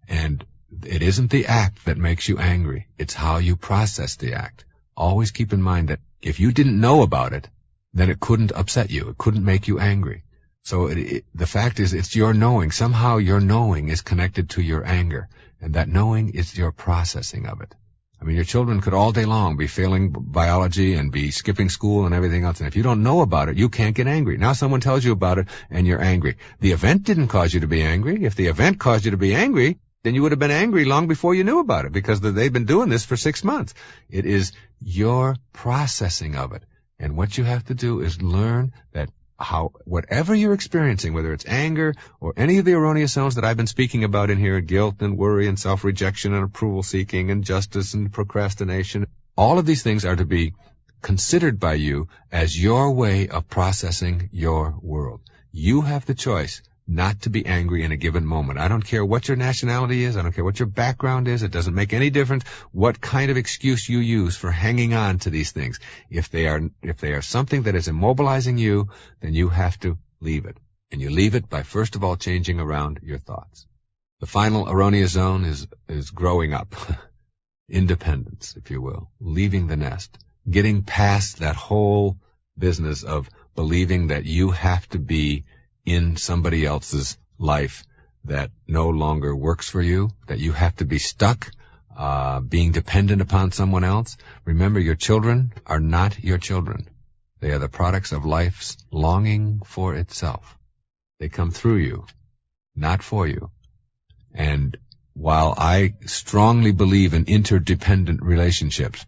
And it isn't the act that makes you angry. It's how you process the act. Always keep in mind that if you didn't know about it, then it couldn't upset you. It couldn't make you angry. So the fact is, it's your knowing. Somehow your knowing is connected to your anger. And that knowing is your processing of it. I mean, your children could all day long be failing biology and be skipping school and everything else. And if you don't know about it, you can't get angry. Now someone tells you about it and you're angry. The event didn't cause you to be angry. If the event caused you to be angry, then you would have been angry long before you knew about it because they've been doing this for 6 months. It is your processing of it. And what you have to do is learn that whatever you're experiencing, whether it's anger or any of the erroneous zones that I've been speaking about in here, guilt and worry and self-rejection and approval seeking and justice and procrastination, all of these things are to be considered by you as your way of processing your world. You have the choice not to be angry in a given moment. I don't care what your nationality is. I don't care what your background is. It doesn't make any difference what kind of excuse you use for hanging on to these things. If they are something that is immobilizing you, then you have to leave it. And you leave it by, first of all, changing around your thoughts. The final erroneous zone is growing up. Independence, if you will. Leaving the nest. Getting past that whole business of believing that you have to be in somebody else's life that no longer works for you, that you have to be stuck, being dependent upon someone else. Remember, your children are not your children. They are the products of life's longing for itself. They come through you, not for you. And while I strongly believe in interdependent relationships,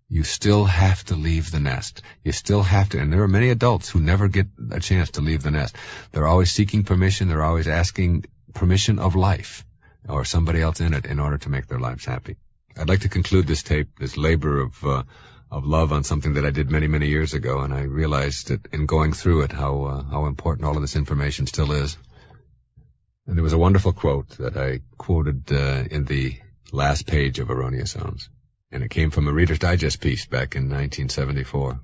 you still have to leave the nest. You still have to, and there are many adults who never get a chance to leave the nest. They're always seeking permission. They're always asking permission of life or somebody else in it in order to make their lives happy. I'd like to conclude this tape, this labor of love on something that I did many, many years ago, and I realized that in going through it how important all of this information still is. And there was a wonderful quote that I quoted in the last page of Erroneous Zones. And it came from a Reader's Digest piece back in 1974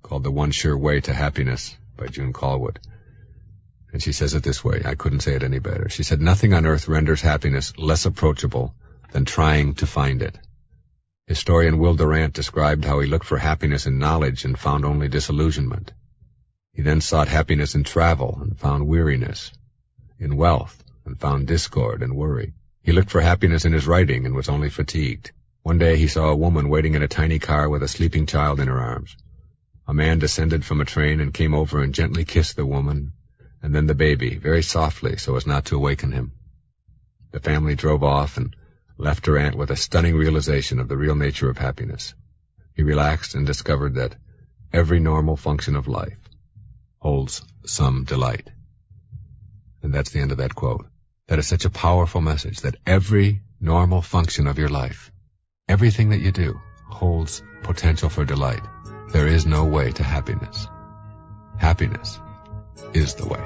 called The One Sure Way to Happiness by June Callwood. And she says it this way. I couldn't say it any better. She said, "Nothing on earth renders happiness less approachable than trying to find it." Historian Will Durant described how he looked for happiness in knowledge and found only disillusionment. He then sought happiness in travel and found weariness, in wealth and found discord and worry. He looked for happiness in his writing and was only fatigued. One day he saw a woman waiting in a tiny car with a sleeping child in her arms. A man descended from a train and came over and gently kissed the woman and then the baby, very softly so as not to awaken him. The family drove off and left Durant with a stunning realization of the real nature of happiness. He relaxed and discovered that every normal function of life holds some delight. And that's the end of that quote. That is such a powerful message, that every normal function of your life, everything that you do, holds potential for delight. There is no way to happiness. Happiness is the way.